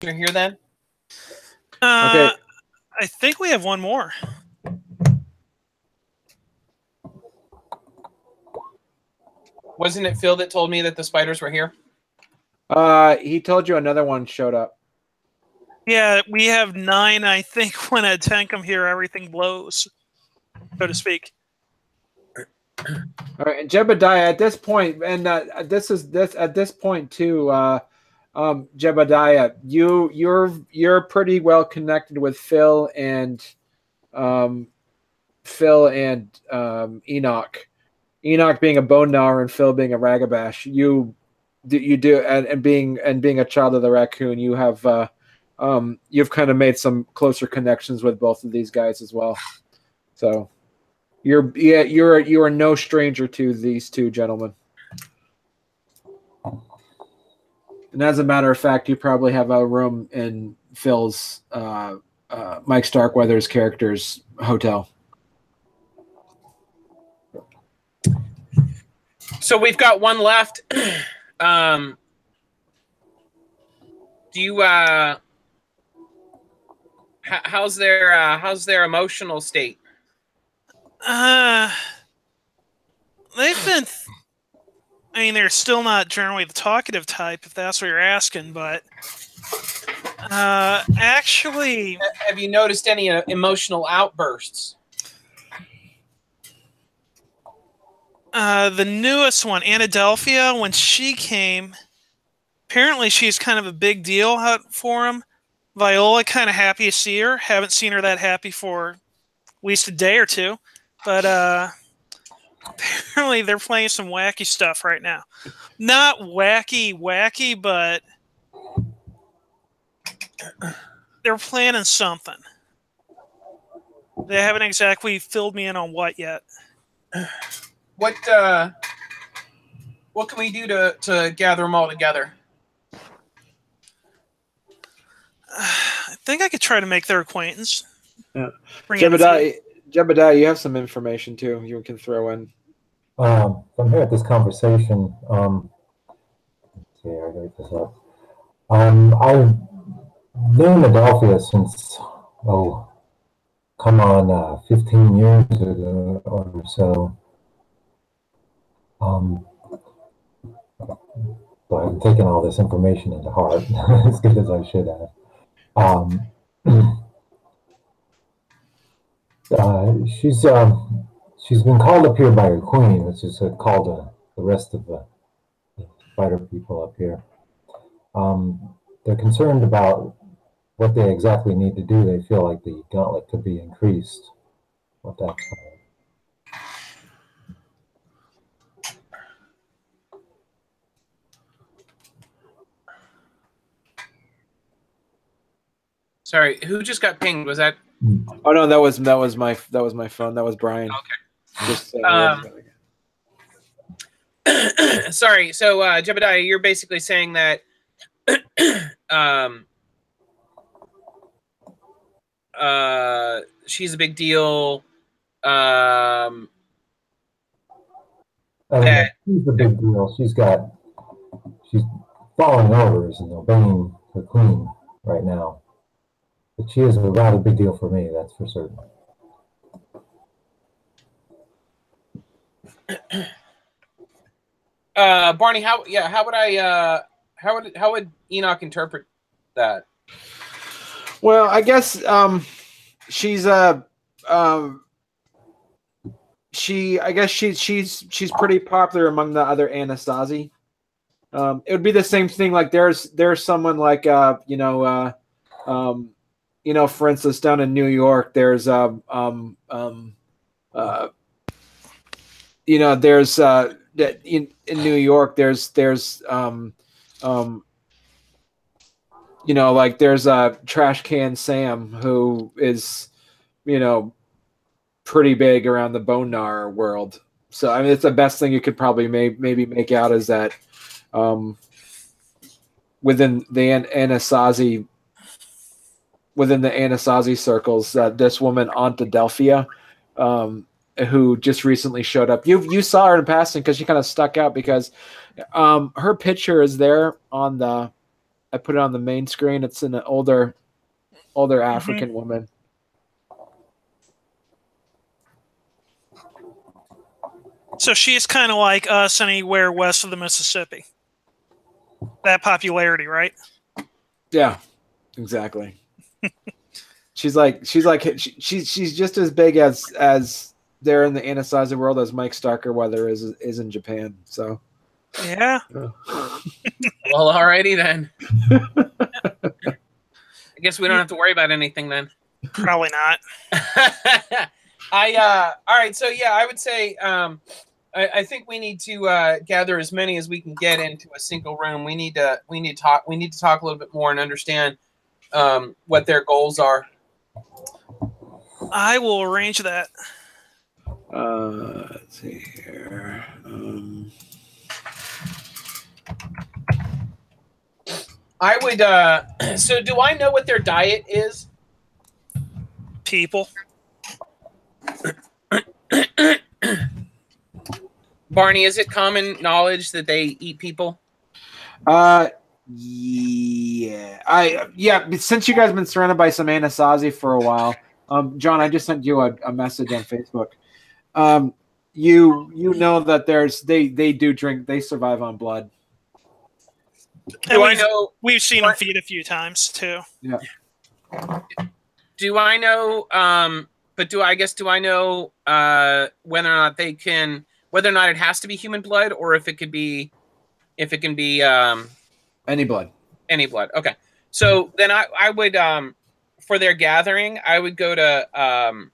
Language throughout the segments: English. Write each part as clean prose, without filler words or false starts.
You're here then? Okay. I think we have one more. Wasn't it Phil that told me that the spiders were here? He told you another one showed up. Yeah, we have 9. I think when a 10 come here, everything blows, so to speak. All right, and Jebediah, at this point, and at this point too, Jebediah, you're pretty well connected with Phil and Enoch. Enoch being a bone gnawer and Phil being a ragabash. You do, and being a child of the raccoon, you have you've kind of made some closer connections with both of these guys as well. So you are no stranger to these two gentlemen. And as a matter of fact, you probably have a room in Phil's Mike Starkweather's character's hotel. So we've got one left. Do you how's their emotional state? They've been. I mean, they're still not generally the talkative type, if that's what you're asking. But actually, have you noticed any emotional outbursts? The newest one, Anadelphia, when she came, apparently she's kind of a big deal for him. Viola, kind of happy to see her. Haven't seen her that happy for at least a day or two. But apparently they're playing some wacky stuff right now. Not wacky, but they're planning something. They haven't exactly filled me in on what yet. What can we do to gather them all together? I think I could try to make their acquaintance. Yeah. Jebediah, you have some information too you can throw in. I'm here at this conversation. Let's see, I gotta get this up. I've known Adelphia since 15 years ago or so. But I'm taking all this information into heart as good as I should have. She's been called up here by her queen, which is called the rest of the spider people up here. They're concerned about what they exactly need to do. They feel like the gauntlet could be increased. What that's Sorry, who just got pinged? Was that? Oh no, that was my phone. That was Brian. Okay. Just, sorry. So Jebediah, you're basically saying that she's a big deal. She's a big deal. She's following orders and obeying her queen right now. But she is a rather big deal for me, that's for certain. Barney, how would Enoch interpret that? Well, I guess she's she's pretty popular among the other Anasazi. It would be the same thing. Like there's someone like for instance, down in New York, there's there's in New York, there's there's Trash Can Sam, who is pretty big around the bone gnawer world. So I mean, it's the best thing you could probably maybe make out is that within the Anasazi circles, this woman Anadelphia, who just recently showed up. You saw her in passing because she kind of stuck out because her picture is there on the I put it on the main screen. It's an older African woman. So she's kind of like us anywhere west of the Mississippi. That popularity, right? Yeah, exactly. she's just as big as there in the Anasazi world as Mike Starkweather is in Japan. So yeah. Well, alrighty then. I guess we don't have to worry about anything then. Probably not. All right. So yeah, I would say I think we need to gather as many as we can get into a single room. We need to talk a little bit more and understand what their goals are. I will arrange that. Let's see here. I would. So, do I know what their diet is? People. Barney, is it common knowledge that they eat people? Yeah. Since you guys have been surrounded by some Anasazi for a while, John, I just sent you a message on Facebook. You know that they do drink. They survive on blood. Do I know? We've seen them feed a few times too. Yeah. Do I know? But do I know whether or not they can, whether or not it has to be human blood, or if it can be any blood. Any blood. Okay. So then I would for their gathering, I would go to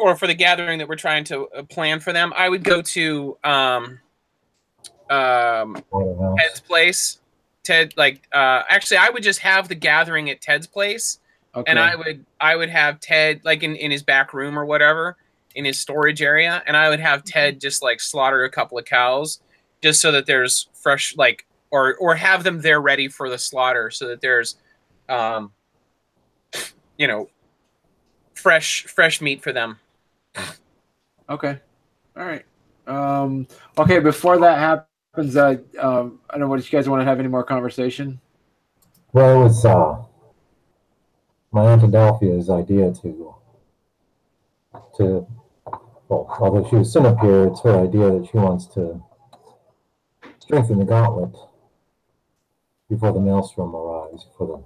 or for the gathering that we're trying to plan for them, I would go to Ted's place. Ted, actually, I would just have the gathering at Ted's place, okay. And I would have Ted like in his back room or whatever, in his storage area, and I would have Ted just like slaughter a couple of cows, just so that there's fresh or have them there ready for the slaughter, so that there's fresh meat for them. Okay, all right. Okay, before that happens, I don't know what you guys want to have any more conversation. Well, it was my Aunt Adelphia's idea although she was sent up here, it's her idea that she wants to strengthen the gauntlet before the maelstrom arrives, before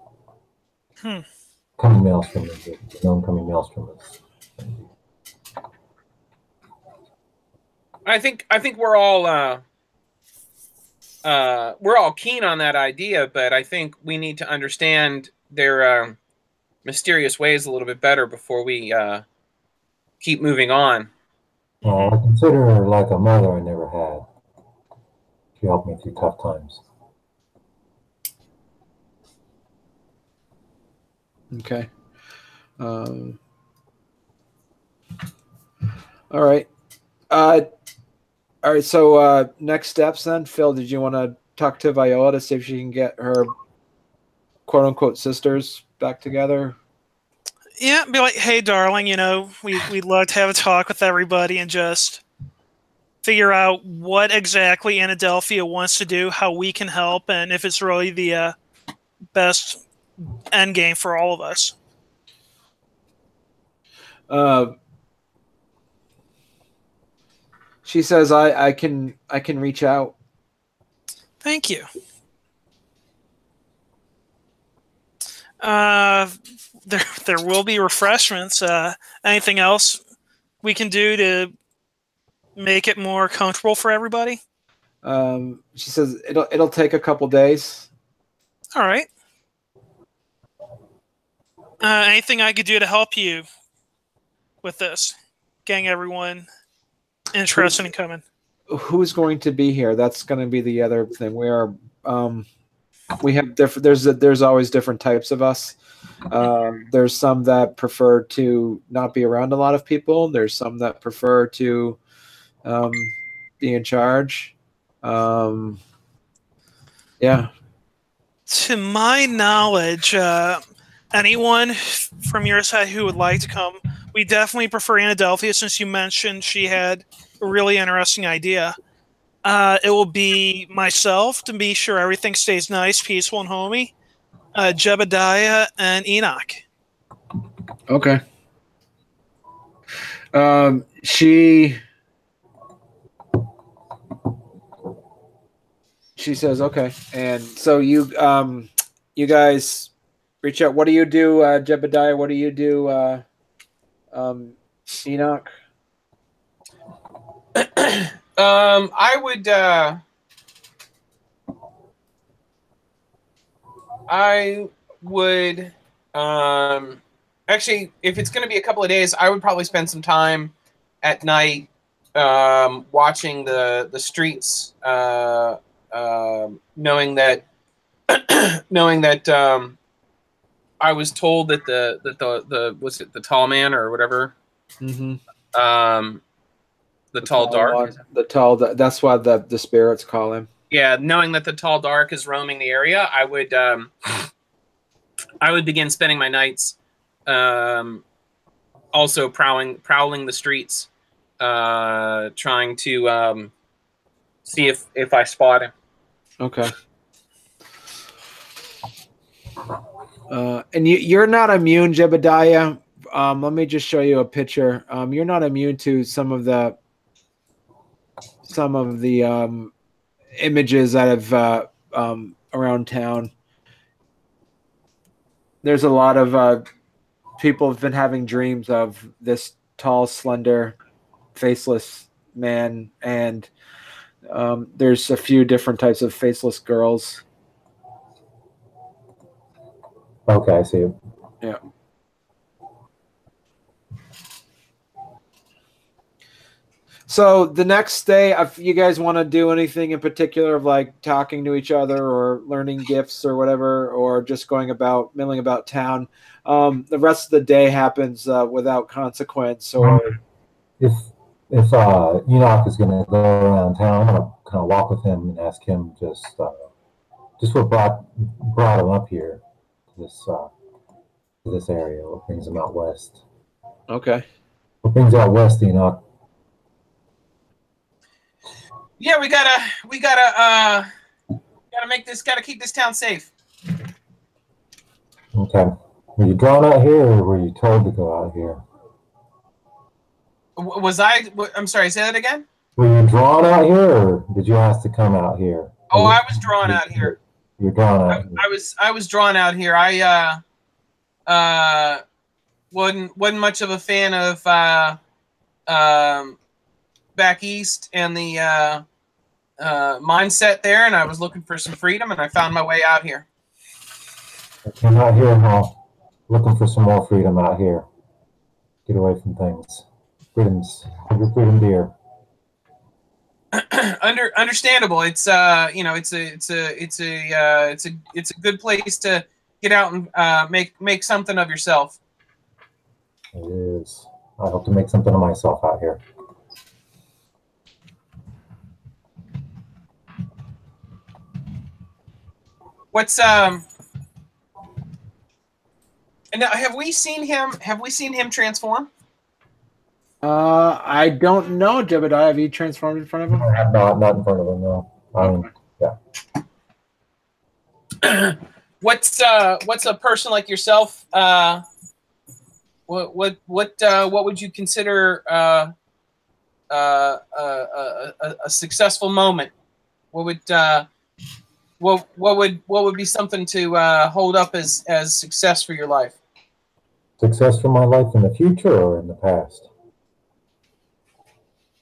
the coming maelstrom, the known coming maelstrom is. I think we're all keen on that idea, but I think we need to understand their mysterious ways a little bit better before we keep moving on. I consider her like a mother I never had. She helped me through tough times. Okay. All right. All right. So next steps then, Phil. Did you want to talk to Viola to see if she can get her "quote unquote" sisters back together? Yeah, be like, hey, darling, we'd love to have a talk with everybody and just figure out what exactly Anadelphia wants to do, how we can help, and if it's really the best end game for all of us. She says, I can reach out. Thank you. There will be refreshments. Anything else we can do to make it more comfortable for everybody? She says it'll take a couple days. All right. Anything I could do to help you with this? Getting everyone interested in coming. Who's going to be here? That's going to be the other thing. We have different. There's always different types of us. There's some that prefer to not be around a lot of people. There's some that prefer to be in charge. Yeah. To my knowledge, anyone from your side who would like to come, we definitely prefer Anadelphia, since you mentioned she had a really interesting idea. It will be myself to be sure everything stays nice, peaceful, and homey. Jebediah and Enoch. Okay. She says okay, and so you guys reach out. What do you do, Jebediah? What do you do, Enoch? I would actually, if it's going to be a couple of days, I would probably spend some time at night watching the streets, knowing that I was told that the was it the tall man or whatever, Mm-hmm. The tall dark one, the tall. That's why the spirits call him. Yeah, knowing that the tall dark is roaming the area, I would begin spending my nights also prowling the streets, trying to see if I spot him. Okay. And you're not immune, Jebediah. Let me just show you a picture. You're not immune to some of the images that have around town. There's a lot of people have been having dreams of this tall, slender, faceless man, and there's a few different types of faceless girls. Okay, I see. Yeah. So the next day, if you guys want to do anything in particular of like talking to each other or learning gifts or whatever, or just going about milling about town, the rest of the day happens without consequence. Or if Enoch is going to go around town, I'm going to kind of walk with him and ask him just what brought him up here to this area. What brings him out west? Okay. What brings you out west, Enoch? Yeah, we gotta keep this town safe. Okay. Were you drawn out here, or were you told to go out here? I'm sorry, say that again? Were you drawn out here, or did you ask to come out here? Oh, I was drawn out here. You're drawn out here. I was drawn out here. I wasn't much of a fan of back east and the mindset there, and I was looking for some freedom, and I found my way out here. I came out here now, looking for some more freedom out here. Get away from things. Freedom dear. Understandable. It's it's a good place to get out and make something of yourself. It is. I hope to make something of myself out here. What's and now, have we seen him transform? I don't know, Jebediah. Have you transformed in front of him? Not in front of him, no. Yeah. What's a person like yourself? What would you consider a successful moment? What would be something to hold up as success for your life? Success for my life in the future or in the past?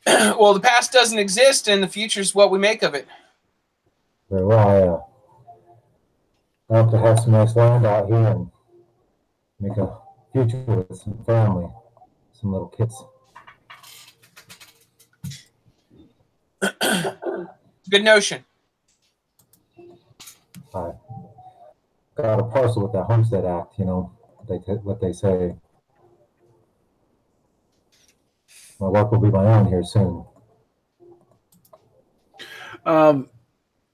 Well, the past doesn't exist, and the future is what we make of it. Very well. I hope to have some nice land out here and make a future with some family, some little kids. Good notion. I got a parcel with that Homestead Act, what they say. My work will be my own here soon.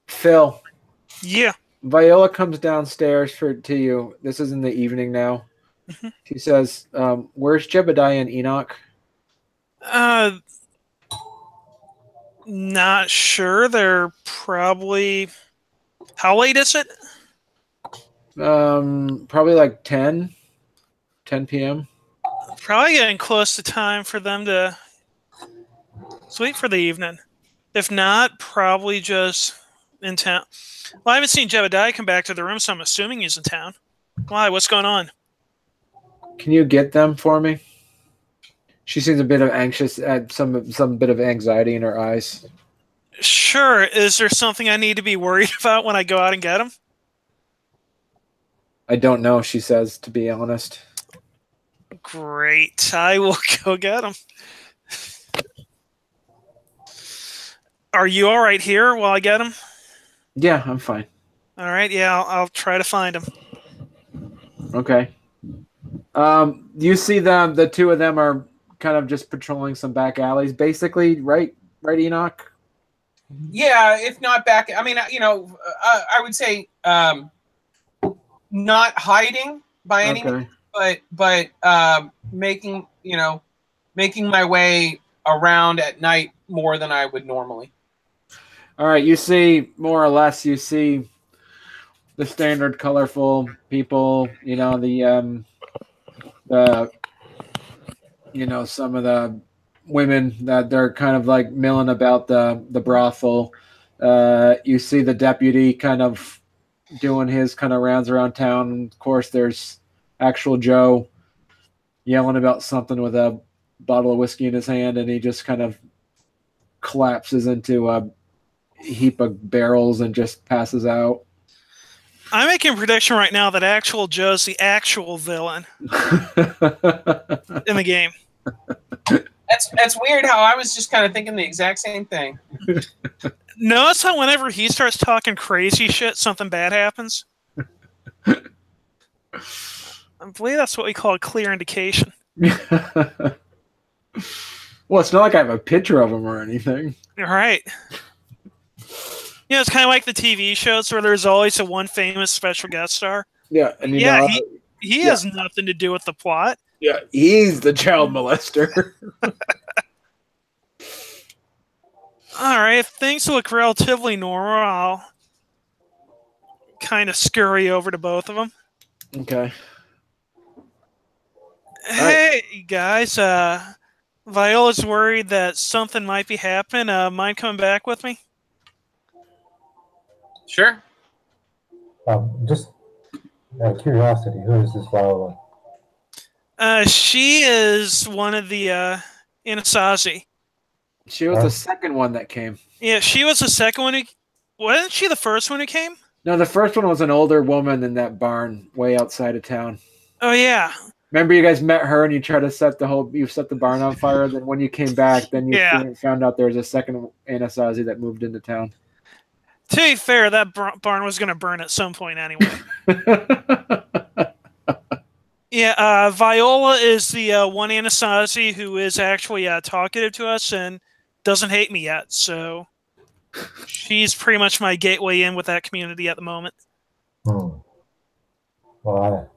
Phil. Yeah. Viola comes downstairs to you. This is in the evening now. Mm-hmm. She says, "Where's Jebediah and Enoch?" Not sure. They're probably. How late is it? Probably like 10 p.m. Probably getting close to time for them to sleep for the evening. If not, probably just in town. Well, I haven't seen Jebediah come back to the room, so I'm assuming he's in town. Why? What's going on? Can you get them for me? She seems a bit of anxious, some bit of anxiety in her eyes. Sure. Is there something I need to be worried about when I go out and get him? I don't know, she says, to be honest. Great. I will go get him. Are you all right here while I get him? Yeah, I'm fine. All right. Yeah, I'll try to find him. Okay. You see them, the two of them are kind of just patrolling some back alleys, basically, right, Enoch? Yeah, if not back, I mean, I would say not hiding by any means, but making my way around at night more than I would normally. All right, you see more or less. You see the standard colorful people. Some of the women that they're kind of like milling about the brothel. You see the deputy kind of doing his kind of rounds around town. And of course, there's actual Joe yelling about something with a bottle of whiskey in his hand, and he just kind of collapses into a heap of barrels and just passes out. I'm making a prediction right now that actual Joe's the actual villain in the game. That's weird how I was just kind of thinking the exact same thing. Notice how whenever he starts talking crazy shit, something bad happens? I believe that's what we call a clear indication. Well, it's not like I have a picture of him or anything. Right. It's kind of like the TV shows where there's always a one famous special guest star. Yeah, and he has nothing to do with the plot. Yeah, he's the child molester. All right, if things look relatively normal, I'll kind of scurry over to both of them. Okay. Hey, guys. Viola's worried that something might be happening. Mind coming back with me? Sure. Just out of curiosity, who is this Viola? She is one of the Anasazi. She was the second one that came. Yeah, she was the second one. Wasn't she the first one who came? No, the first one was an older woman in that barn way outside of town. Oh, yeah. Remember you guys met her and you tried to set the barn on fire? Then when you came back, then you found out there was a second Anasazi that moved into town. To be fair, that barn was going to burn at some point anyway. Yeah, Viola is the one Anasazi who is actually talkative to us and doesn't hate me yet. So she's pretty much my gateway in with that community at the moment. Well, like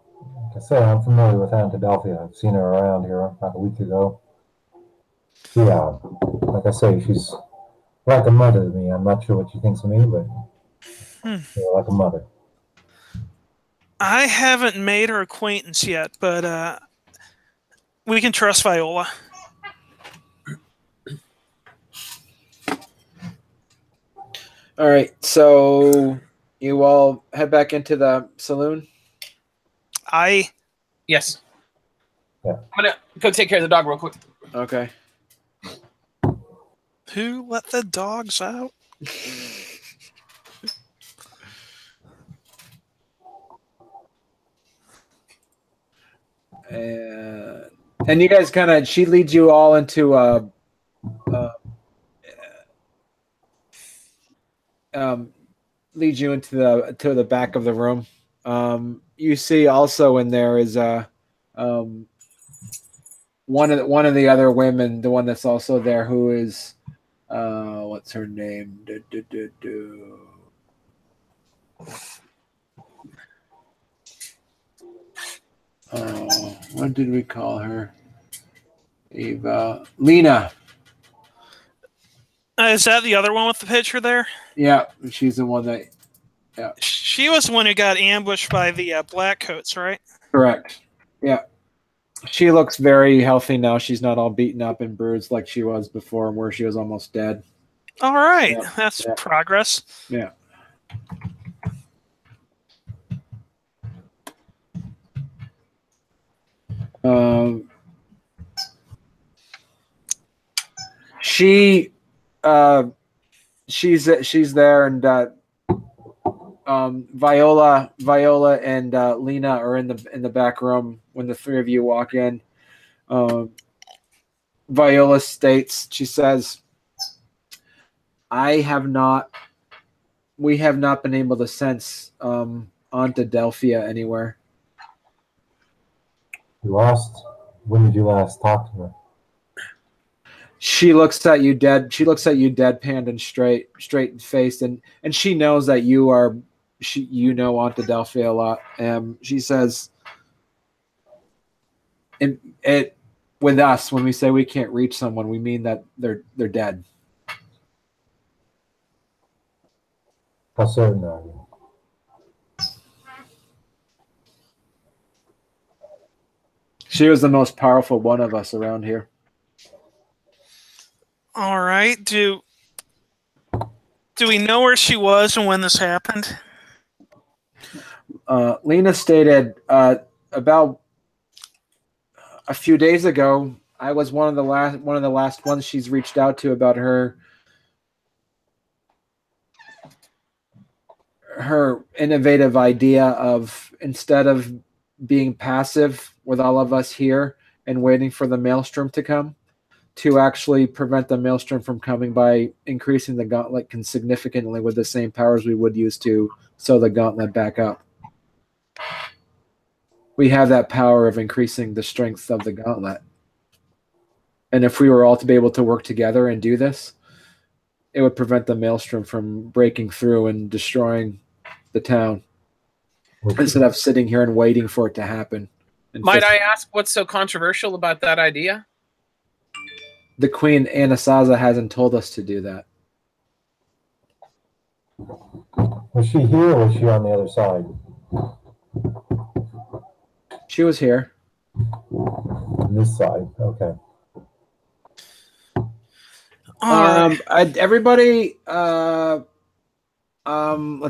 I said, I'm familiar with Antadelphia. I've seen her around here about a week ago. Yeah, like I say, she's like a mother to me. I'm not sure what she thinks of me, but like a mother. I haven't made her acquaintance yet, but we can trust Viola. All right, so you all head back into the saloon? Yes. Yeah. I'm going to go take care of the dog real quick. Okay. Who let the dogs out? And you guys she leads you all into leads you into the back of the room. You see also in there is one of the other women, the one that's also there, who is what's her name? What did we call her? Eva. Lena. Is that the other one with the picture there? Yeah, she's the one that. Yeah. She was the one who got ambushed by the Blackcoats, right? Correct. Yeah. She looks very healthy now. She's not all beaten up and bruised like she was before, where she was almost dead. All right, Yeah. that's Yeah. progress. Yeah. She's there, and Viola and Lena are in the back room when the three of you walk in. Viola states, she says, we have not been able to sense Aunt Adelphia anywhere. You lost. When did you last talk to her? She looks at you deadpanned and straight faced, and she knows that you know Aunt Adelphia a lot. She says, it with us, when we say we can't reach someone, we mean that they're dead. How certain are you? She was the most powerful one of us around here. All right. Do we know where she was and when this happened? Lena stated about a few days ago, I was one of the last ones she's reached out to about her innovative idea of, instead of being passive with all of us here and waiting for the maelstrom to come, to actually prevent the maelstrom from coming by increasing the gauntlet significantly with the same powers we would use to sew the gauntlet back up. We have that power of increasing the strength of the gauntlet. And if we were all to be able to work together and do this, it would prevent the maelstrom from breaking through and destroying the town, instead of sitting here and waiting for it to happen. Might I ask what's so controversial about that idea? The Queen Anasaza hasn't told us to do that. Was she here or was she on the other side? She was here. On this side, okay. Everybody, let's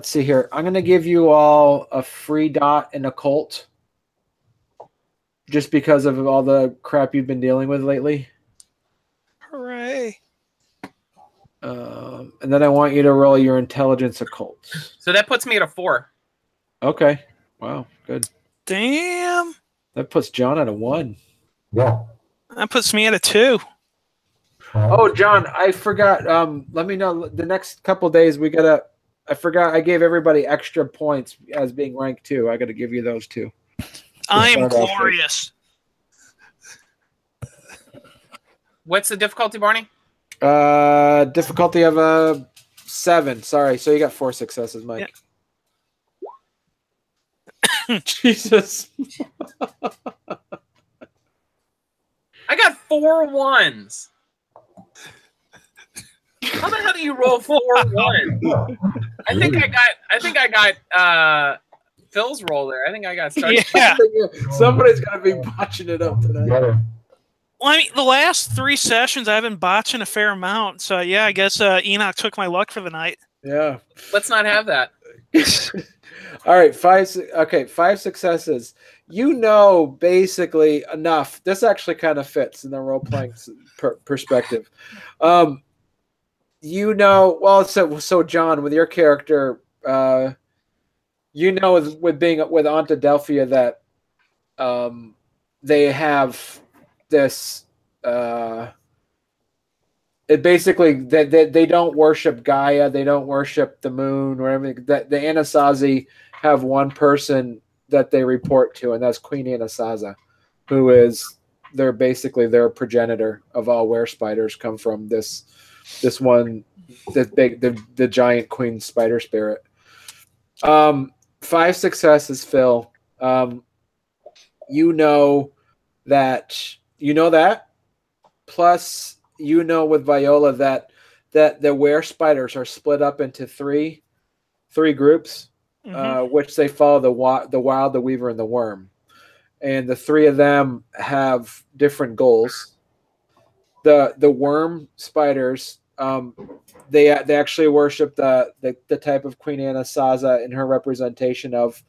see here. I'm going to give you all a free dot in occult, just because of all the crap you've been dealing with lately. Hooray. And then I want you to roll your intelligence occult. So that puts me at a 4. Okay. Wow. Good. Damn. That puts John at a 1. Yeah. That puts me at a 2. Oh, John, I forgot. Let me know the next couple days. I forgot. I gave everybody extra points as being ranked 2. I got to give you those too. I am glorious. What's the difficulty, Barney? Difficulty of a 7. Sorry. So you got 4 successes, Mike. Yeah. Jesus. I got 4 1s. How the hell do you roll 4 1s? I think I got Phil's roll there. I think I got started. Yeah. Somebody's gonna be botching it up tonight. Well, I mean, the last 3 sessions I've been botching a fair amount. So yeah, I guess Enoch took my luck for the night. Yeah. Let's not have that. All right, 5 successes. You know basically enough. This actually kind of fits in the role-playing perspective. You know, well, so John, with your character, you know, with being with Aunt Adelphia that they have this. It basically they don't worship Gaia, they don't worship the moon or everything. That the Anasazi have one person that they report to, and that's Queen Anasaza, who is basically their progenitor of all were spiders come from this one, the giant queen spider spirit. 5 successes, Phil. You know that plus you know with Viola that that the were spiders are split up into three groups, which they follow the wild, the weaver, and the worm. And the three of them have different goals. The worm spiders, they actually worship the type of Queen Anasazi in her representation of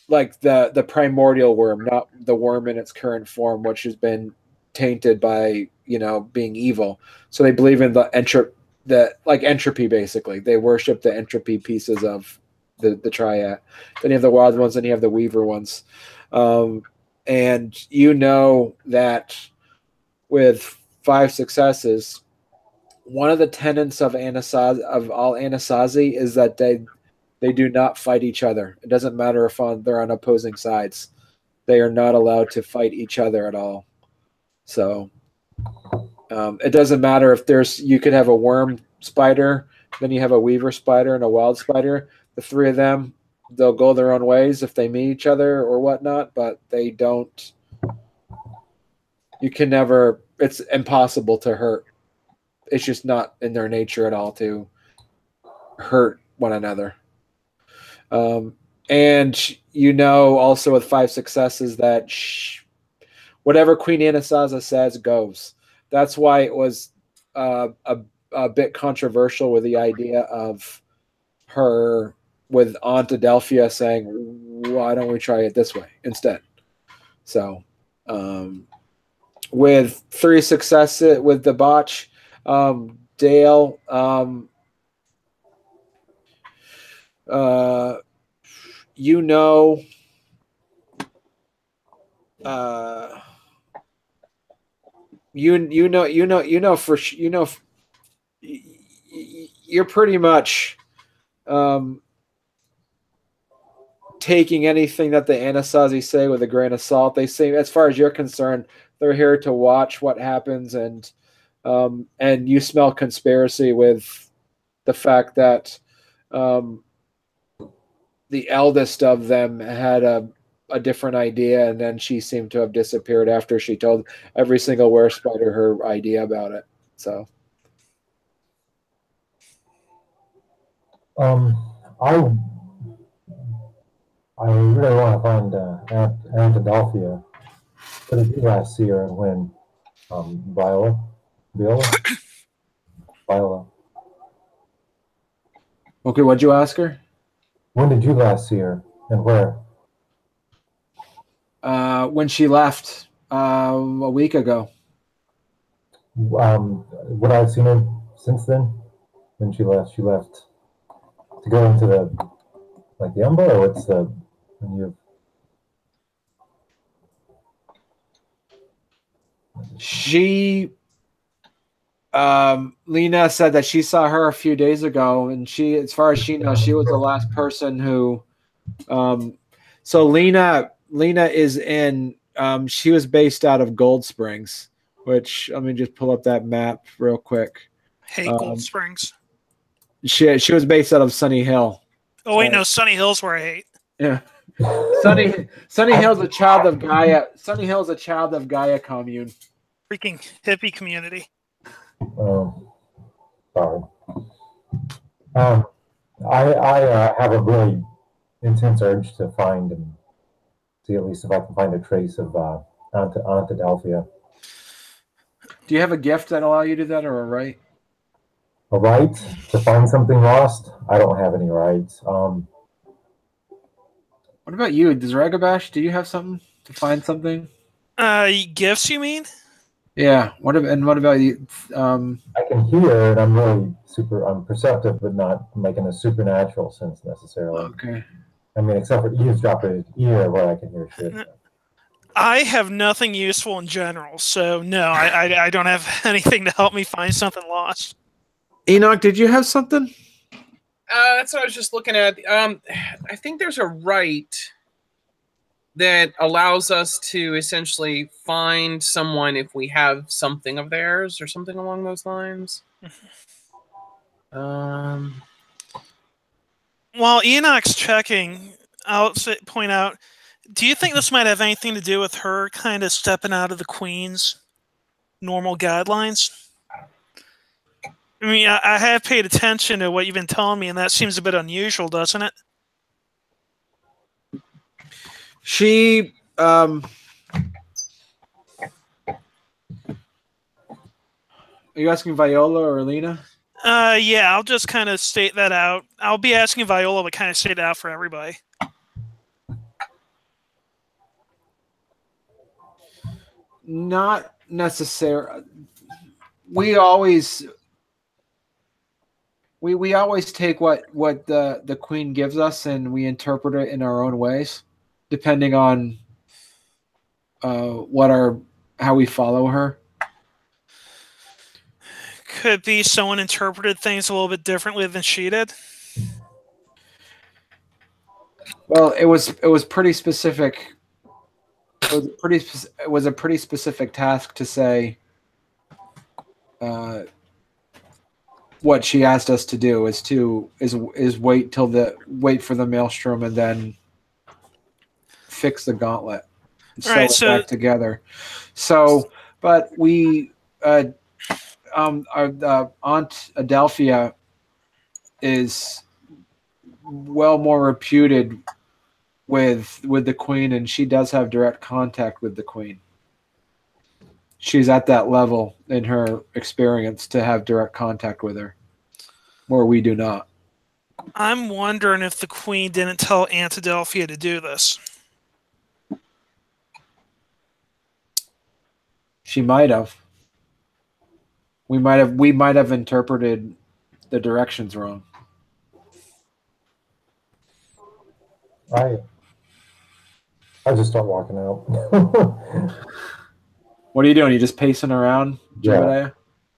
like the primordial worm, not the worm in its current form, which has been tainted by being evil. So they believe in the entropy. Basically, they worship the entropy pieces of the triad. Then you have the wild ones, then you have the weaver ones, and that with 5 successes, one of the tenets of all Anasazi is that they do not fight each other. It doesn't matter if they're on opposing sides. They are not allowed to fight each other at all. So it doesn't matter if you could have a worm spider, then you have a weaver spider and a wild spider. The three of them, they'll go their own ways if they meet each other or whatnot, but they don't. You can never. It's impossible to hurt. It's just not in their nature at all to hurt one another. And also with 5 successes that whatever Queen Anasazi says goes. That's why it was a bit controversial with the idea of her with Aunt Adelphia saying, "Why don't we try it this way instead?" So, with 3 successes with the botch, Dale. You're pretty much taking anything that the Anasazi say with a grain of salt. They say, as far as you're concerned, they're here to watch what happens, and you smell conspiracy with the fact that the eldest of them had a different idea, and then she seemed to have disappeared after she told every single were spider her idea about it. So, I really want to find Aunt Adelphia. But did you last see her when Viola? Okay, what'd you ask her? When did you last see her, and where? When she left a week ago. Would I have seen her since then? When she left to go into the Umbra, or what's the when you? She, Lena said that she saw her a few days ago, and as far as she knows, she was the last person who. So Lena is in. She was based out of Gold Springs, which let me just pull up that map real quick. Hate Gold Springs. She was based out of Sunny Hill. Oh wait, no, Sunny Hill's where I hate. Yeah. Sunny Hill's a child of Gaia. Sunny Hill's a child of Gaia commune. Freaking hippie community. Sorry. I have a really intense urge to find and see at least if I can find a trace of Aunt Adelphia. Do you have a gift that allow you to do that, or a right? A right to find something lost? I don't have any rights. What about you? Does Ragabash? Do you have something to find something? Gifts, you mean? Yeah. What about you? I can hear, and I'm perceptive, but not like in a supernatural sense necessarily. Okay. I mean, except for eavesdropping ear where I can hear shit. I have nothing useful in general, so no, I don't have anything to help me find something lost. Enoch, did you have something? That's what I was just looking at. I think there's a right that allows us to essentially find someone if we have something of theirs or something along those lines. While Enoch's checking, I'll point out, do you think this might have anything to do with her kind of stepping out of the Queen's normal guidelines? I mean, I have paid attention to what you've been telling me, and that seems a bit unusual, doesn't it? She are you asking Viola or Lena? Yeah, I'll just kind of state that out. I'll be asking Viola, but kind of state it out for everybody. Not necessarily. We always take what the queen gives us and we interpret it in our own ways, depending on how we follow her. Could be someone interpreted things a little bit differently than she did. Well, it was pretty specific. It was a pretty specific task to say. What she asked us to do is wait for the maelstrom and then fix the gauntlet and sew it back together. So, but we, our Aunt Adelphia is well more reputed with the Queen, and she does have direct contact with the Queen. She's at that level in her experience to have direct contact with her, where we do not. I'm wondering if the Queen didn't tell Aunt Adelphia to do this. She might have. We might have interpreted the directions wrong. I just start walking out. What are you doing? You just pacing around, Jebediah?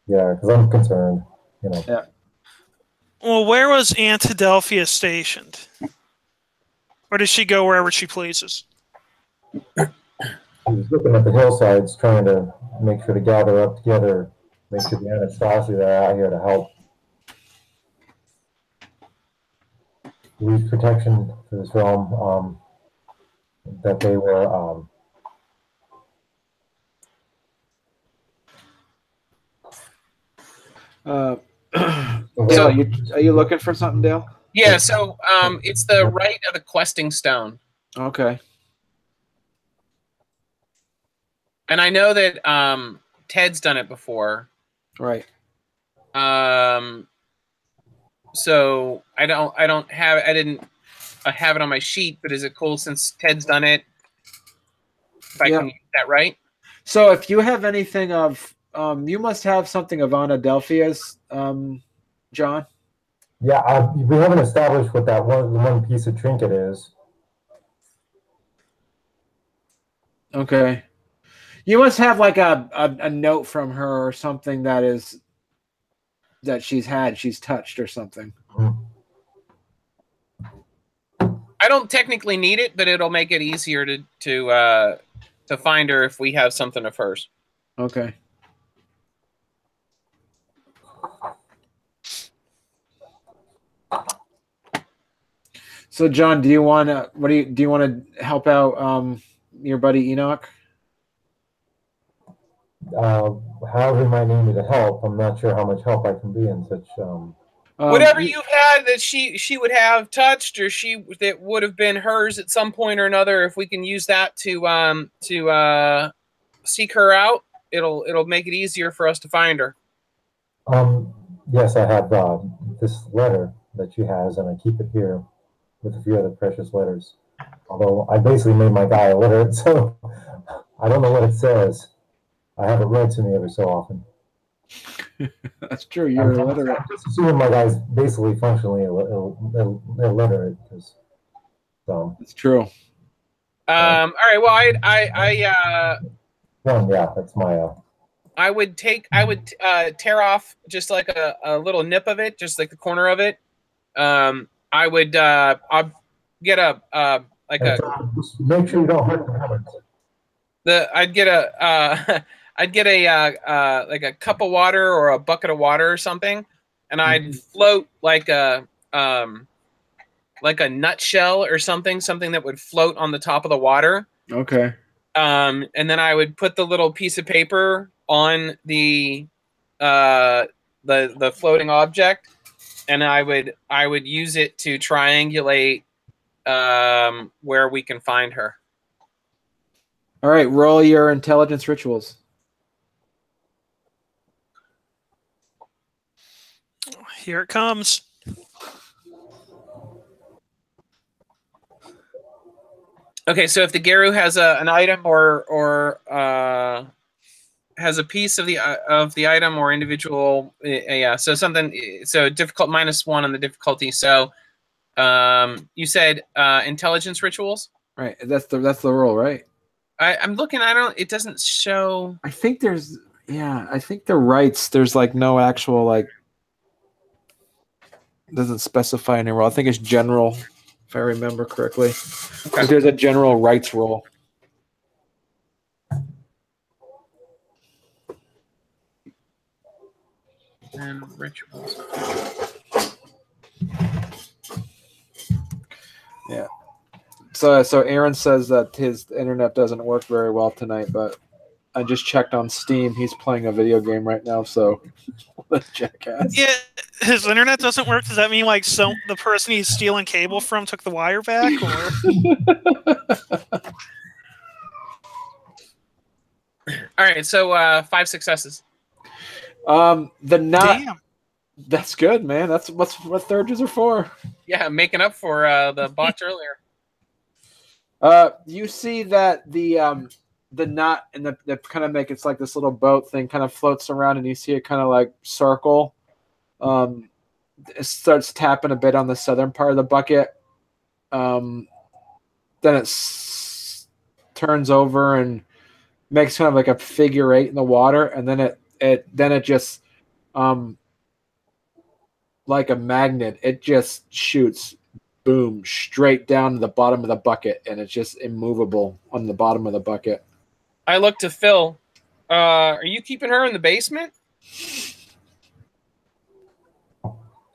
Yeah, because I'm concerned. You know. Yeah. Well, where was Aunt Adelphia stationed? Or does she go wherever she pleases? I was looking at the hillsides, trying to make sure to gather up together, make sure the Anastasia that are out here to help. Use protection for this realm. That they were. Dale, are you looking for something, Dale? Yeah, so it's the right of the questing stone. Okay. And I know that Ted's done it before. Right. So I didn't have it on my sheet, but is it cool since Ted's done it? If I can use that right? So if you have anything of you must have something of Aunt Adelphia's, John. Yeah, we haven't established what that one piece of trinket is. Okay. You must have like a note from her or something that she's touched or something. I don't technically need it, but it'll make it easier to find her if we have something of hers. Okay. So, John, do you want to help out your buddy Enoch? However you might need me to help, I'm not sure how much help I can be in such. Whatever you've had that she would have touched, or that would have been hers at some point or another, if we can use that to seek her out, it'll make it easier for us to find her. Yes, I have this letter that she has, and I keep it here with a few other precious letters. Although I basically made my guy illiterate, so I don't know what it says. I have it read to me every so often. That's true. You're illiterate. I'm just assuming my guy's basically functionally illiterate. So it's true. All right. Well, yeah, that's my. I would tear off just like a little nip of it, just like the corner of it. I would I'll get just make sure you don't hurt the helmet. I'd get a like a cup of water or a bucket of water or something, and I'd float like a nutshell or something that would float on the top of the water. Okay. And then I would put the little piece of paper on the the floating object, and I would use it to triangulate where we can find her. All right, roll your intelligence rituals. Here it comes. Okay, so if the Geru has an item or has a piece of the item or individual, yeah. So something. So difficult -1 on the difficulty. So you said intelligence rituals. Right, that's the roll, right? I'm looking. It doesn't show. I think there's. Yeah, I think the rights. There's like no actual like. Doesn't specify any roll. I think it's general, if I remember correctly. Okay. There's a general rights roll. And rituals. Yeah. So Aaron says that his internet doesn't work very well tonight, but I just checked on Steam. He's playing a video game right now, so jackass. Yeah, his internet doesn't work. Does that mean like the person he's stealing cable from took the wire back, or? All right, so 5 successes. Damn. That's good, man. That's what thirds are for. Yeah, making up for the botch earlier. You see that the knot and the kind of make it's like this little boat thing kind of floats around, and you see it kind of like circle. It starts tapping a bit on the southern part of the bucket. Then it turns over and makes kind of like a figure 8 in the water, and then it just like a magnet, it just shoots boom straight down to the bottom of the bucket, and it's just immovable on the bottom of the bucket. I look to Phil. Are you keeping her in the basement?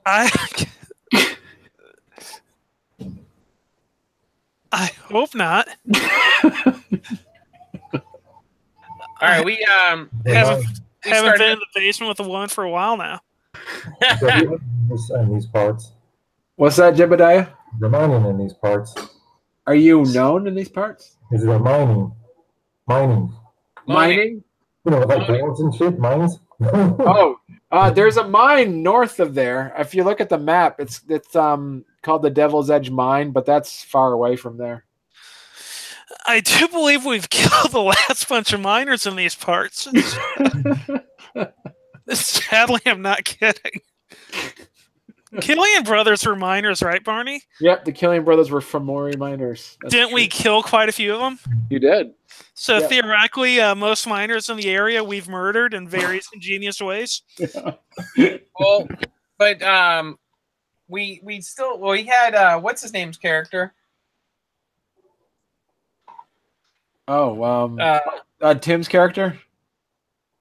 I hope not. All right, we haven't been in the basement with the woman for a while now. In these parts. What's that, Jebediah? They're mining in these parts. Are you known in these parts? Is it mining? Mining. Mining? You know, like dwarves and shit, mines? There's a mine north of there. If you look at the map, it's called the Devil's Edge Mine, but that's far away from there. I do believe we've killed the last bunch of miners in these parts. Sadly, I'm not kidding. Killian brothers were miners, right, Barney? Yep, the Killian brothers were Fomori miners. Didn't we kill quite a few of them? You did. So theoretically, most miners in the area we've murdered in various ingenious ways. Yeah. Well, but we still we had what's his name's character? Tim's character.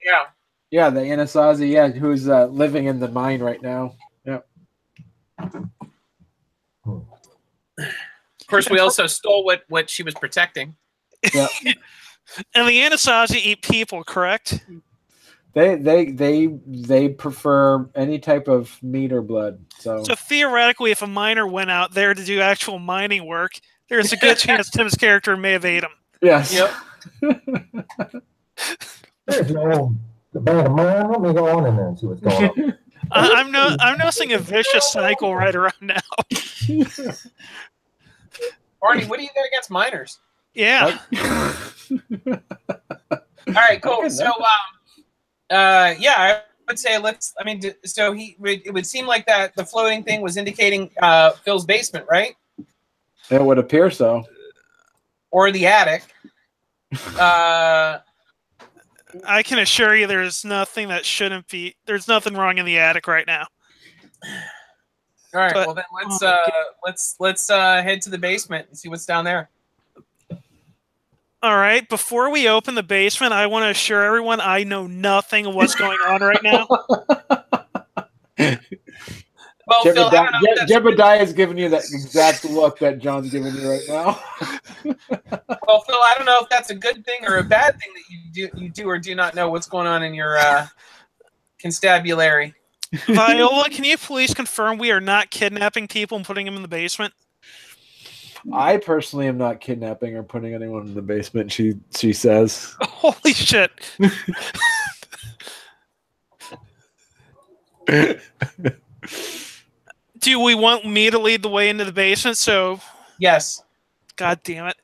Yeah. Yeah, the Anasazi. Yeah, who's living in the mine right now. Yeah. Of course, we also stole what she was protecting. Yeah. And the Anasazi eat people, correct? They prefer any type of meat or blood. So theoretically, if a miner went out there to do actual mining work, there's a good chance Tim's character may have ate him. Yes. Yep. There's no band of mine. Let me go on in there and see what's going on. I'm noticing a vicious cycle right around now. Barney, what do you got against miners? Yeah. All right, cool. So, yeah, I would say it would seem like that the floating thing was indicating Phil's basement, right? It would appear so. Or the attic. I can assure you there's nothing that shouldn't be. There's nothing wrong in the attic right now. All right, well then let's head to the basement and see what's down there. All right, before we open the basement, I want to assure everyone I know nothing of what's going on right now. Well, Phil, Jebediah is giving you that exact look that John's giving you right now. Well, Phil, I don't know if that's a good thing or a bad thing that you do or do not know what's going on in your constabulary. Viola, can you please confirm we are not kidnapping people and putting them in the basement? I personally am not kidnapping or putting anyone in the basement, she says. Holy shit. Do we want me to lead the way into the basement? So, yes. God damn it.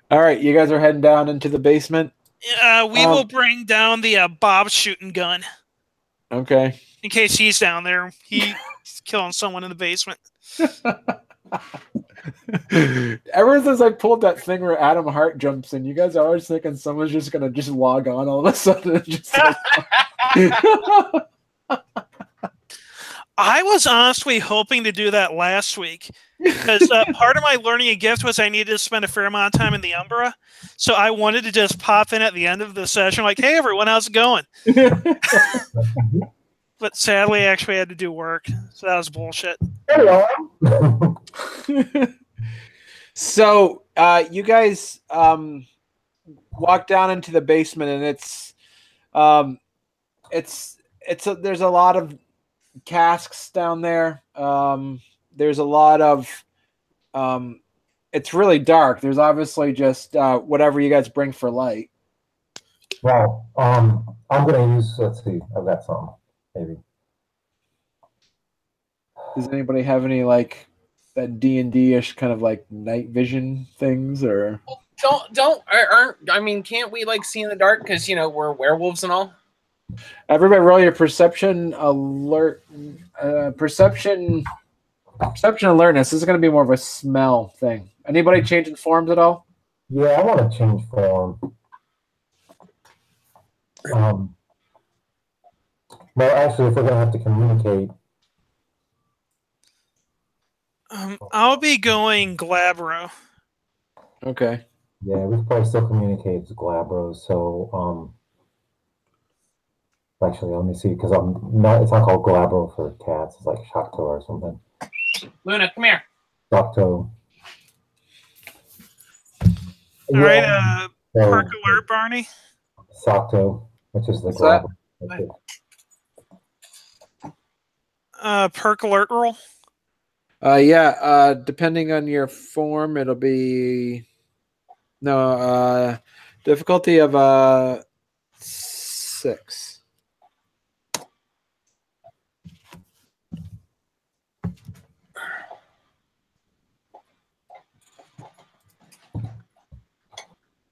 All right, you guys are heading down into the basement? We will bring down the Bob shooting gun. Okay. In case he's down there. He's killing someone in the basement. Ever since I pulled that thing where Adam Hart jumps in, you guys are always thinking someone's just going to just log on all of a sudden. I was honestly hoping to do that last week because part of my learning a gift was I needed to spend a fair amount of time in the Umbra. So I wanted to just pop in at the end of the session like, hey, everyone, how's it going? But sadly, I actually had to do work. So that was bullshit. So you guys walk down into the basement, and there's a lot of casks down there. There's a lot of it's really dark. There's obviously just whatever you guys bring for light. Well, I'm gonna use, let's see, I've got some, maybe. Does anybody have any like that D&D-ish kind of like night vision things, or I mean, can't we like see in the dark because we're werewolves and all? Everybody roll your perception alert. Perception alertness. This is going to be more of a smell thing. Anybody changing forms at all? Yeah, I want to change form. Well, actually, if we're going to have to communicate. I'll be going Glabro. Okay. Yeah, we could probably still communicate to Glabro. So, actually, let me see, because it's not called Glabro for cats. It's like Shocto or something. Luna, come here. Shocto. All right, perk alert, Barney. Shocto, which is the Glabro. Perk alert roll. Yeah, depending on your form, it'll be difficulty of 6.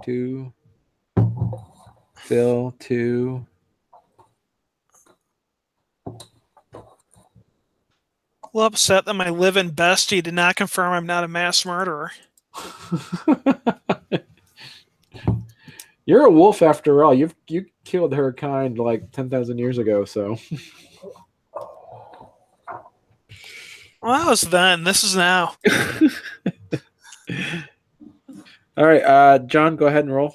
Two. Phil, 2. A little upset that my live-in bestie did not confirm I'm not a mass murderer. You're a wolf after all. You killed her kind like 10,000 years ago, so. Well, that was then. This is now. All right, John, go ahead and roll.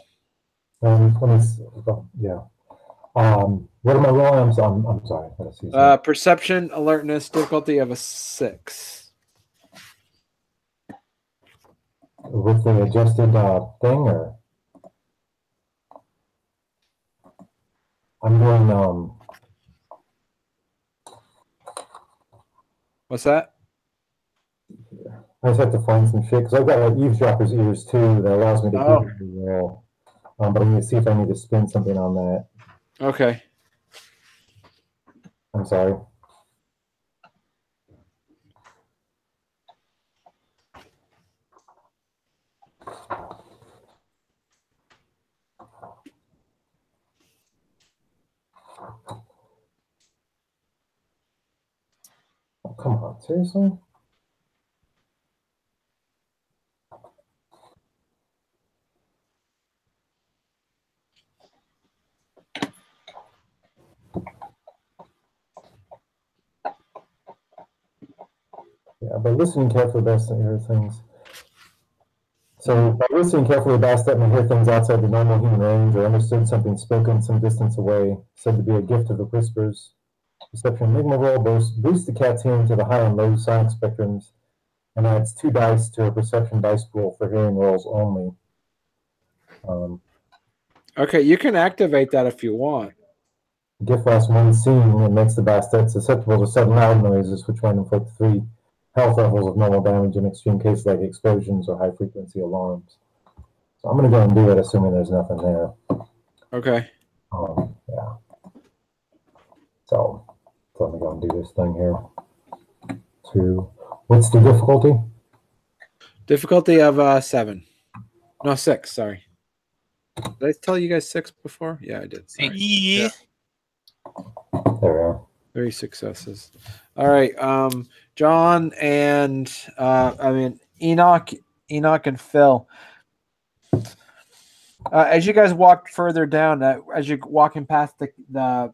Yeah. What am I rolling? I'm sorry. Perception alertness difficulty of 6. With the adjusted thing, or I'm doing What's that? I just have to find some shit because I've got like eavesdropper's ears too that allows me to roll. But I'm going to see if I need to spin something on that. Okay. I'm sorry. Oh, come on, seriously? Yeah, by listening carefully, best to hear things. So, by listening carefully, best let me hear things outside the normal human range, or understood something spoken some distance away, said to be a gift of the whispers. Perception enigma roll boosts the cat's hearing to the high and low sonic spectrums, and adds 2 dice to her perception dice pool for hearing rolls only. Okay, you can activate that if you want. gift lasts one scene and makes the Bastet susceptible to sudden loud noises, which might inflict 3 health levels of normal damage in extreme cases like explosions or high-frequency alarms. So I'm going to go and do it, assuming there's nothing there. Okay. Yeah. So let me go and do this thing here. 2. What's the difficulty? Difficulty of 7. No, 6. Sorry. Did I tell you guys 6 before? Yeah, I did. Right. Yeah. There we are. 3 successes. All right. John and Enoch and Phil. As you guys walk further down, as you're walking past the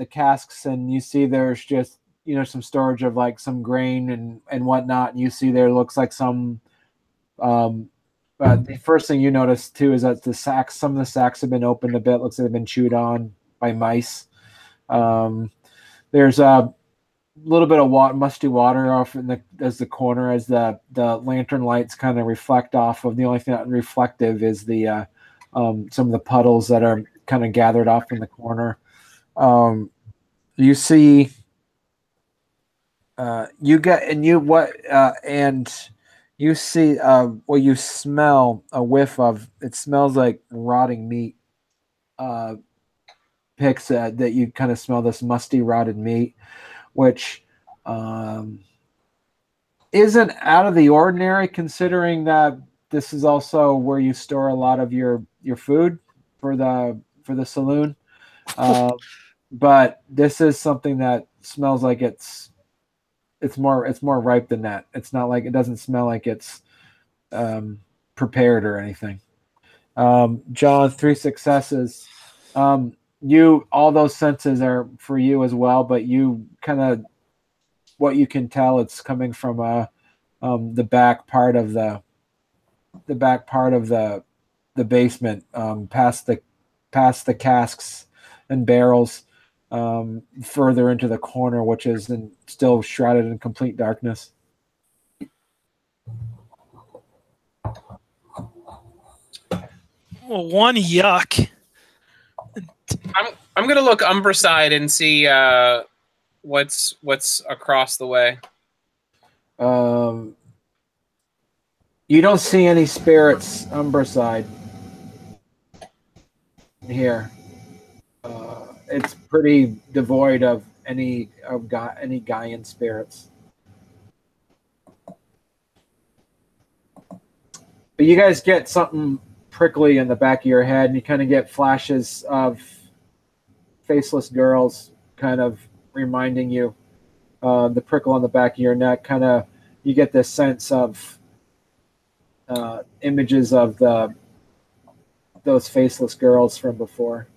casks, and you see there's just some storage of like some grain and whatnot, and you see there looks like some. The first thing you notice too is that some of the sacks have been opened a bit. Looks like they've been chewed on by mice. There's a little bit of musty water off as the corner as the lantern lights kind of reflect off of. The only thing that's reflective is the some of the puddles that are kind of gathered off in the corner. You see, you see you smell a whiff of. It smells like rotting meat. Picks that you kind of smell this musty, rotted meat, which isn't out of the ordinary considering that this is also where you store a lot of your food for the saloon. But this is something that smells like it's more ripe than that. It's not like it doesn't smell like it's prepared or anything. John, 3 successes. All those senses are for you as well, but you kind of what you can tell it's coming from the back part of the basement, past the casks and barrels, further into the corner, which is still shrouded in complete darkness. Well, one yuck. I'm gonna look Umberside and see what's across the way. You don't see any spirits Umberside here. It's pretty devoid of any Gaian spirits. But you guys get something prickly in the back of your head, and you kind of get flashes of faceless girls kind of reminding you, the prickle on the back of your neck, kind of, you get this sense of images of those faceless girls from before.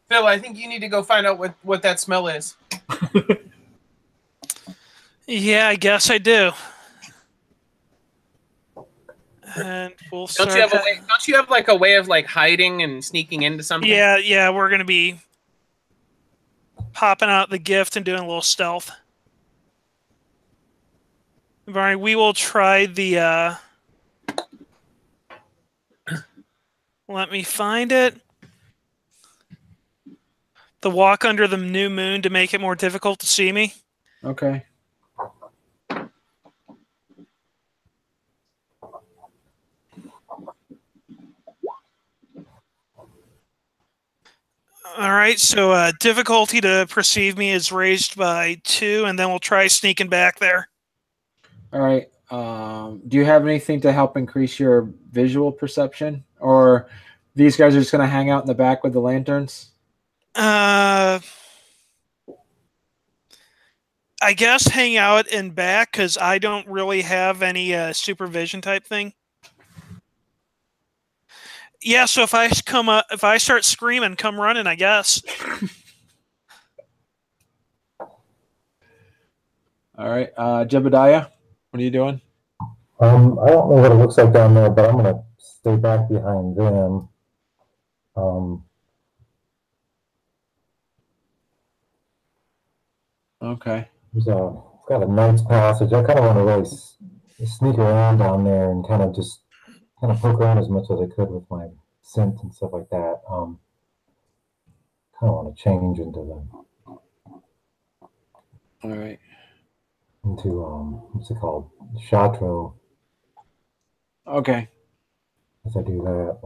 Phil, I think you need to go find out what that smell is. Yeah, I guess I do. And we'll don't you have like a way of like hiding and sneaking into something? Yeah, we're gonna be popping out the gift and doing a little stealth. All right, we will try the let me find it. The walk under the new moon to make it more difficult to see me. Okay. All right, so difficulty to perceive me is raised by 2, and then we'll try sneaking back there. All right. Do you have anything to help increase your visual perception, or these guys are just going to hang out in the back with the lanterns? I guess hang out in back because I don't really have any supervision type thing. Yeah, so if I start screaming, come running, I guess. All right, Jebediah, what are you doing? I don't know what it looks like down there, but I'm going to stay back behind them. Um, Okay. it's got a nice passage. I kind of want to really sneak around down there and kind of just kind of poke around as much as I could with my scent and stuff like that. Kind of want to change All right. into what's it called? Chateau. Okay. As I do that,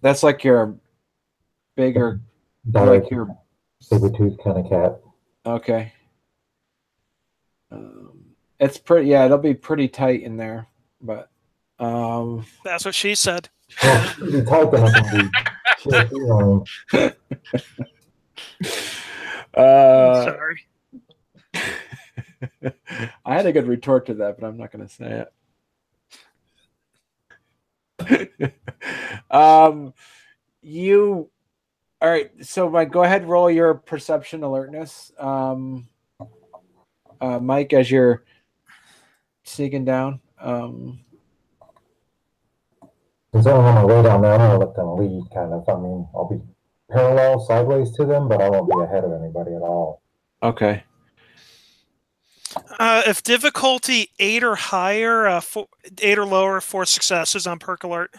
That's like your bigger, direct like your. saber tooth kind of cat. Okay. It's pretty. Yeah, it'll be pretty tight in there, but. That's what she said. Well, pretty tight that I can be. Sorry. I had a good retort to that, but I'm not going to say it. You. All right. So, Mike, go ahead. Roll your perception alertness. Mike, as you're sneaking down. Since I'm on my way down there, I'm gonna let them lead. Kind of. I mean, I'll be parallel sideways to them, but I won't be ahead of anybody at all. Okay. If difficulty 8 or higher, 8 or lower, 4 successes on perk alert.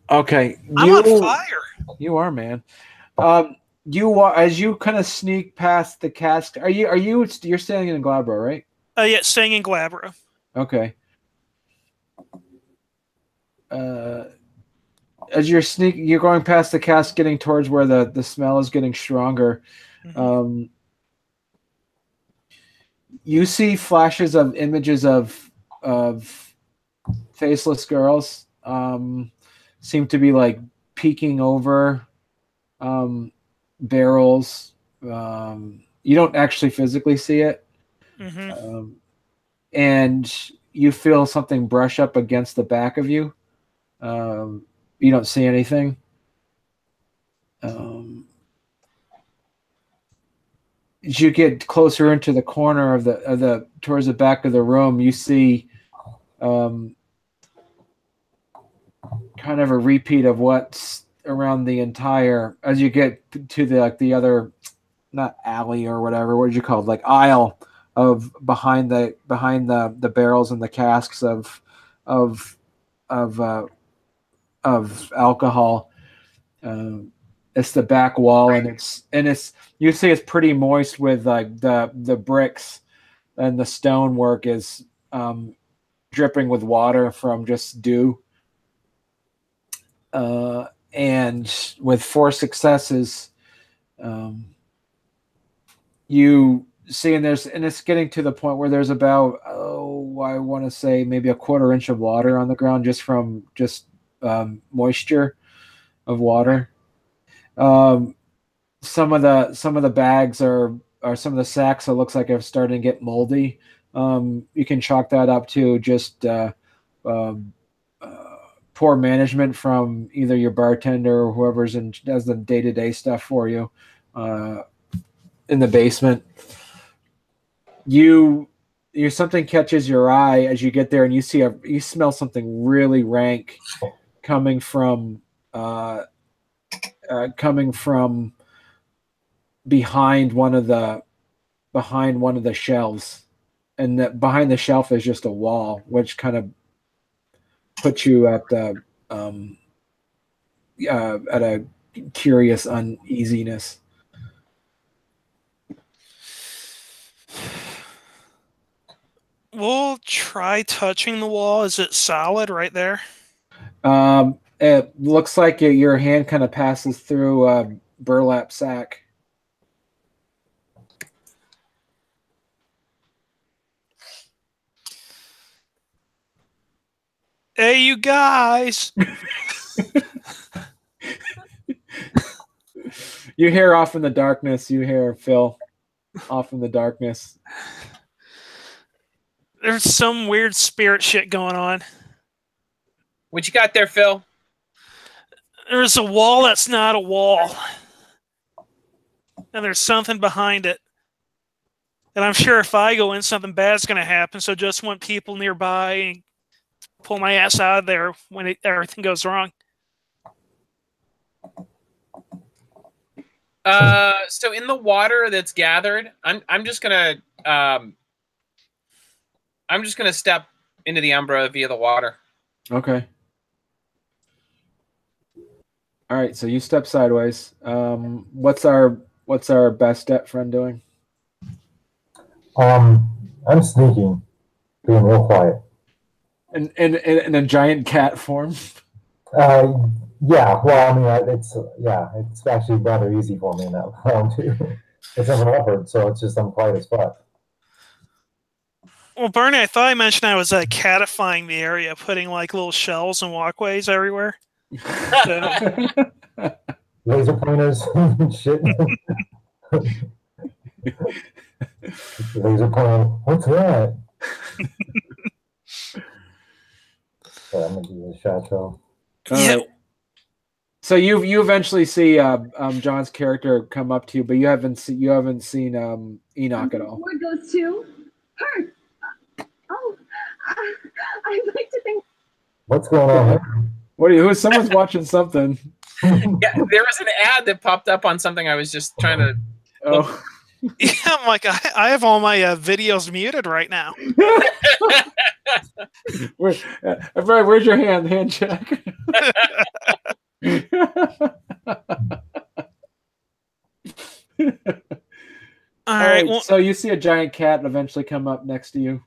Okay. I'm on fire. You are, man. You are, as you kind of sneak past the cask. You're standing in Glabro, right? Yeah, staying in Glabro. Okay. As you're going past the cask, getting towards where the smell is getting stronger. Mm-hmm. You see flashes of images of faceless girls. Seem to be like peeking over barrels. You don't actually physically see it. Mm-hmm. And you feel something brush up against the back of you. You don't see anything. As you get closer into the corner of the towards the back of the room, you see kind of a repeat of what's around the entire. As you get to the other, not alley or whatever, what did you call it? Like aisle of behind the barrels and the casks of alcohol. It's the back wall, and it's you see it's pretty moist with like the bricks, and the stonework is dripping with water from just dew. And with 4 successes, you see, and it's getting to the point where there's about I want to say maybe a 1/4 inch of water on the ground just from moisture of water. Some of the bags are some of the sacks. It looks like they're starting to get moldy. You can chalk that up to just poor management from either your bartender or whoever's does the day-to-day stuff for you in the basement. You something catches your eye as you get there, and you smell something really rank coming from behind one of the shelves, and that behind the shelf is just a wall, which kind of puts you at a curious uneasiness. We'll try touching the wall. Is it solid right there? It looks like your hand kind of passes through a burlap sack. Hey, you guys! You hear off in the darkness. You hear Phil off in the darkness. There's some weird spirit shit going on. What you got there, Phil? There's a wall that's not a wall. And there's something behind it. And I'm sure if I go in, something bad's going to happen. So just want people nearby and pull my ass out of there when everything goes wrong. So in the water that's gathered, I'm just gonna step into the Umbra via the water. Okay. All right, so you step sideways. What's our best step friend doing? I'm sneaking, being real quiet. In a giant cat form. Yeah. Well, I mean, it's actually rather easy for me in that round too. It's an leopard, so it's just I'm quiet as fuck. Well, Bernie, I thought I mentioned I was catifying the area, putting like little shells and walkways everywhere. So, Laser pointers and shit. Laser pointer. What's that? Yeah, I'm gonna do the shot show. yeah. Right. So you eventually see John's character come up to you, but you haven't seen Enoch at all. Word goes to her. Oh, I'd like to think. What's going on here? Someone's watching something. Yeah, there was an ad that popped up on something I was just trying to. Oh. Yeah, I'm like, I have all my videos muted right now. Where's your hand check? All right. Well, so you see a giant cat eventually come up next to you.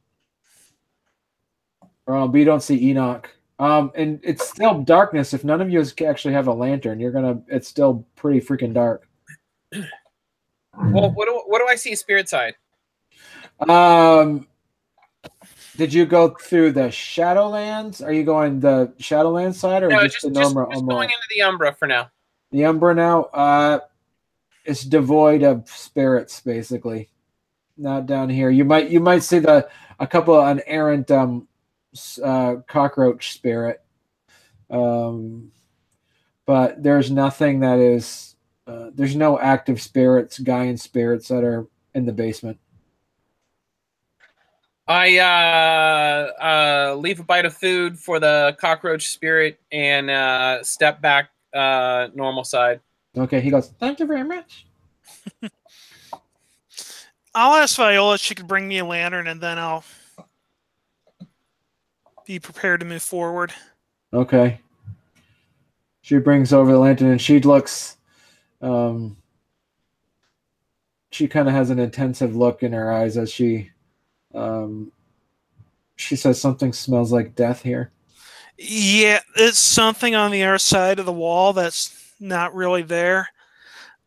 But you don't see Enoch. And it's still darkness. If none of you actually have a lantern, it's still pretty freaking dark. Well, what do I see spirit side? Did you go through the Shadowlands? Are you going the Shadowlands side, or no, just the normal? Just going into the Umbra for now. The Umbra now, it's devoid of spirits, basically. Not down here. You might see a couple of an errant cockroach spirit, but there's nothing that is. There's no active spirits, Gaian spirits that are in the basement. I leave a bite of food for the cockroach spirit and step back normal side. Okay, he goes, thank you very much. I'll ask Viola if she could bring me a lantern, and then I'll be prepared to move forward. Okay. She brings over the lantern, and she looks... she kind of has an intensive look in her eyes as she says something smells like death here. Yeah, it's something on the other side of the wall that's not really there.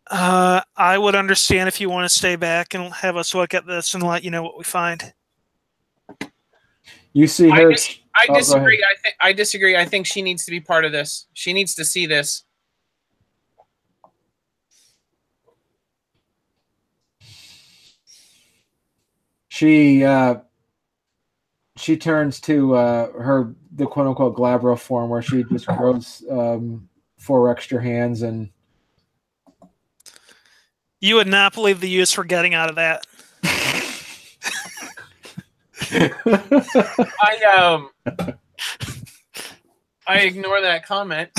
I would understand if you want to stay back and have us look at this and let you know what we find. You see her. I disagree. I disagree. I think she needs to be part of this. She needs to see this. She turns to the quote unquote Glabro form, where she just grows 4 extra hands, and you would not believe the use we're getting out of that. I ignore that comment,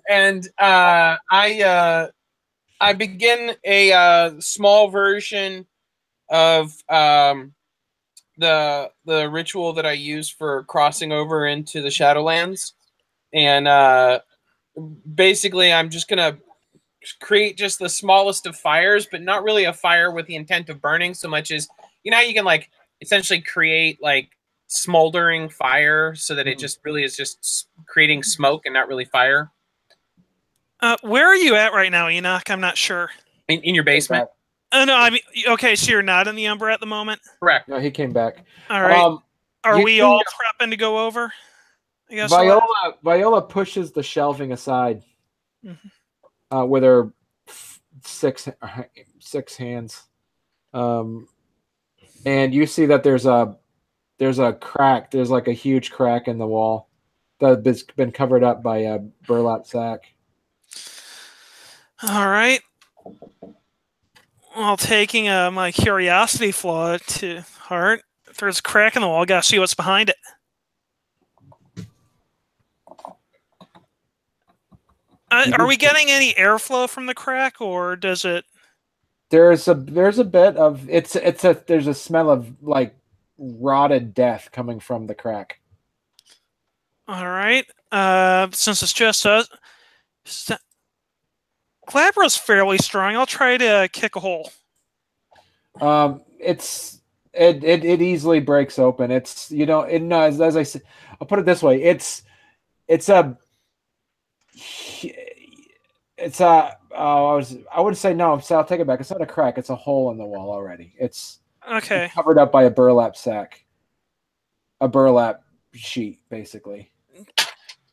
and I begin a small version of the ritual that I use for crossing over into the Shadowlands, and basically I'm just gonna create just the smallest of fires, but not really a fire with the intent of burning so much as, you know, you can like essentially create like smoldering fire so that it just really is just creating smoke and not really fire. Where are you at right now, Enoch? I'm not sure. In your basement? No, I mean, okay, so you're not in the Umbra at the moment? Correct. No, he came back. All right. Are we all prepping to go over? I guess Viola pushes the shelving aside with her 6 hands, and you see that there's a crack. There's like a huge crack in the wall that's been covered up by a burlap sack. All right. Well, taking my curiosity flaw to heart, if there's a crack in the wall, I gotta see what's behind it. Are we getting any airflow from the crack, or does it? There's a bit of there's a smell of like rotted death coming from the crack. All right. Since it's just us, Glabra's fairly strong. I'll try to kick a hole. It easily breaks open. It's as I said, I'll put it this way. It's a I would say no. So I'll take it back. It's not a crack. It's a hole in the wall already. It's covered up by a burlap sack, a burlap sheet, basically.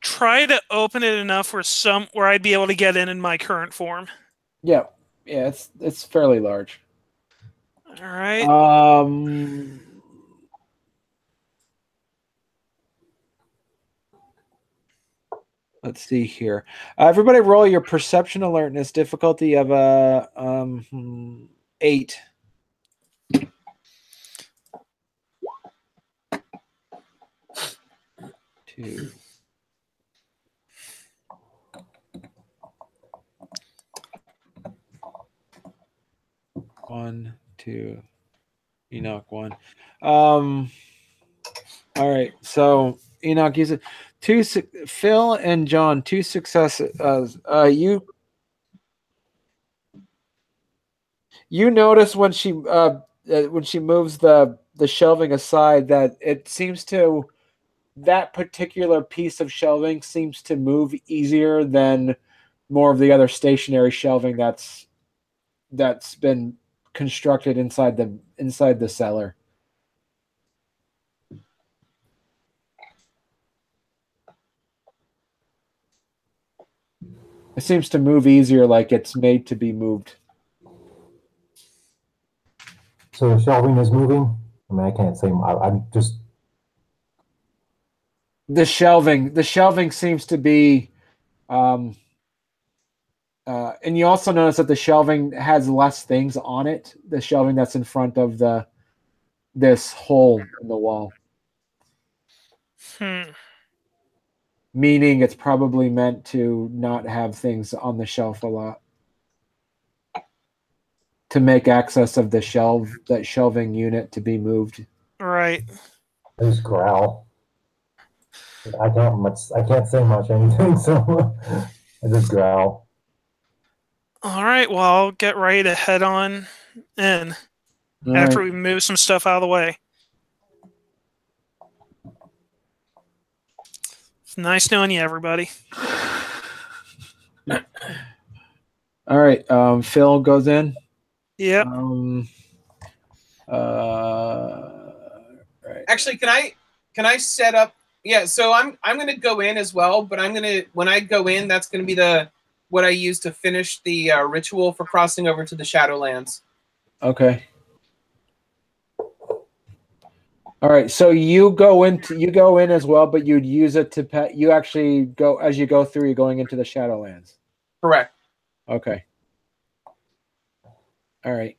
Try to open it enough where I'd be able to get in my current form. Yeah. It's fairly large. All right. Let's see here. Everybody, roll your perception alertness difficulty of 8. 2. 1, 2. Enoch 1. All right. So Enoch uses 2. Phil and John 2 successes. You notice when she moves the shelving aside that it seems to, that particular piece of shelving seems to move easier than more of the other stationary shelving that's been constructed inside the cellar. It seems to move easier, like it's made to be moved. So the shelving is moving? I mean, I can't say. I'm just... The shelving seems to be... and you also notice that the shelving has less things on it. The shelving that's in front of this hole in the wall. Meaning it's probably meant to not have things on the shelf a lot. To make access of that shelving unit to be moved. Right. I just growl. I can't say much anything, so I just growl. All right. Well, I'll get ready to head on in after we move some stuff out of the way. It's nice knowing you, everybody. All right. Phil goes in. Yep. Right. Actually, can I set up? Yeah. So I'm gonna go in as well, but when I go in, that's gonna be what I use to finish the ritual for crossing over to the Shadowlands. Okay. All right. So you go in as well, but you'd use it to pet. You actually go as you go through. You're going into the Shadowlands. Correct. Okay. All right.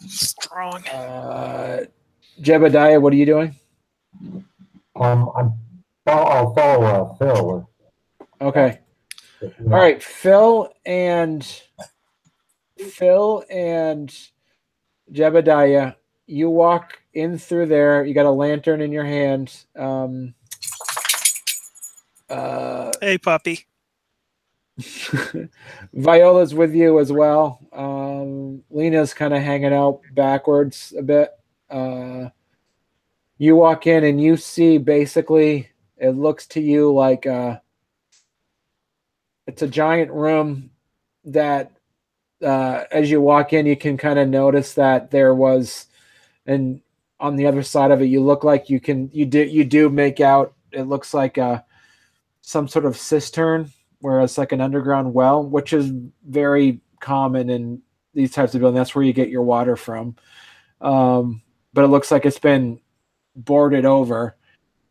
Strong. Jebediah, what are you doing? I'll follow Phil. Okay. All right, Phil and Jebediah, you walk in through there. You got a lantern in your hand. Hey, puppy. Viola's with you as well. Lena's kind of hanging out backwards a bit. You walk in and you see basically, it looks to you like it's a giant room that as you walk in, you can kind of notice that there was, and on the other side of it, you look like you do make out, it looks like some sort of cistern, where it's like an underground well, which is very common in these types of buildings. That's where you get your water from. But it looks like it's been boarded over.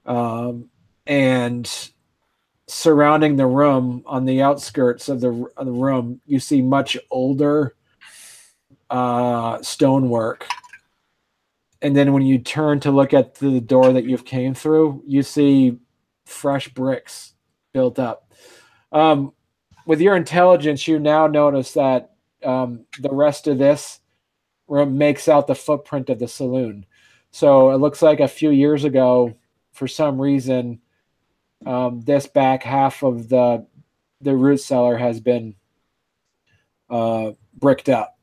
And surrounding the room, on the outskirts of the room, you see much older stonework. And then when you turn to look at the door that you've came through, you see fresh bricks built up. With your intelligence, you now notice that the rest of this room makes out the footprint of the saloon. So it looks like a few years ago, for some reason, this back half of the root cellar has been bricked up.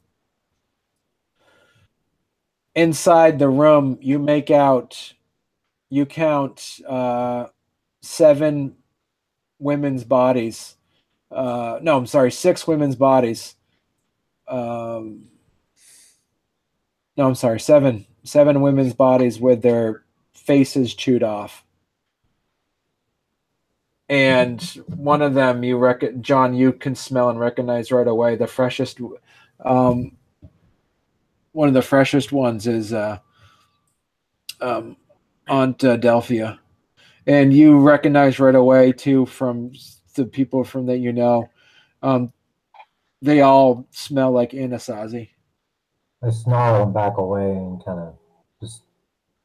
Inside the room, you count 7 women's bodies. No, I'm sorry, 6 women's bodies. No, I'm sorry, 7 women's bodies with their faces chewed off. And one of them, John, you can smell and recognize right away. The freshest, one of the freshest ones is Aunt Delphia, and you recognize right away too from the people from that you know. They all smell like Anasazi. I snarl and back away and kind of just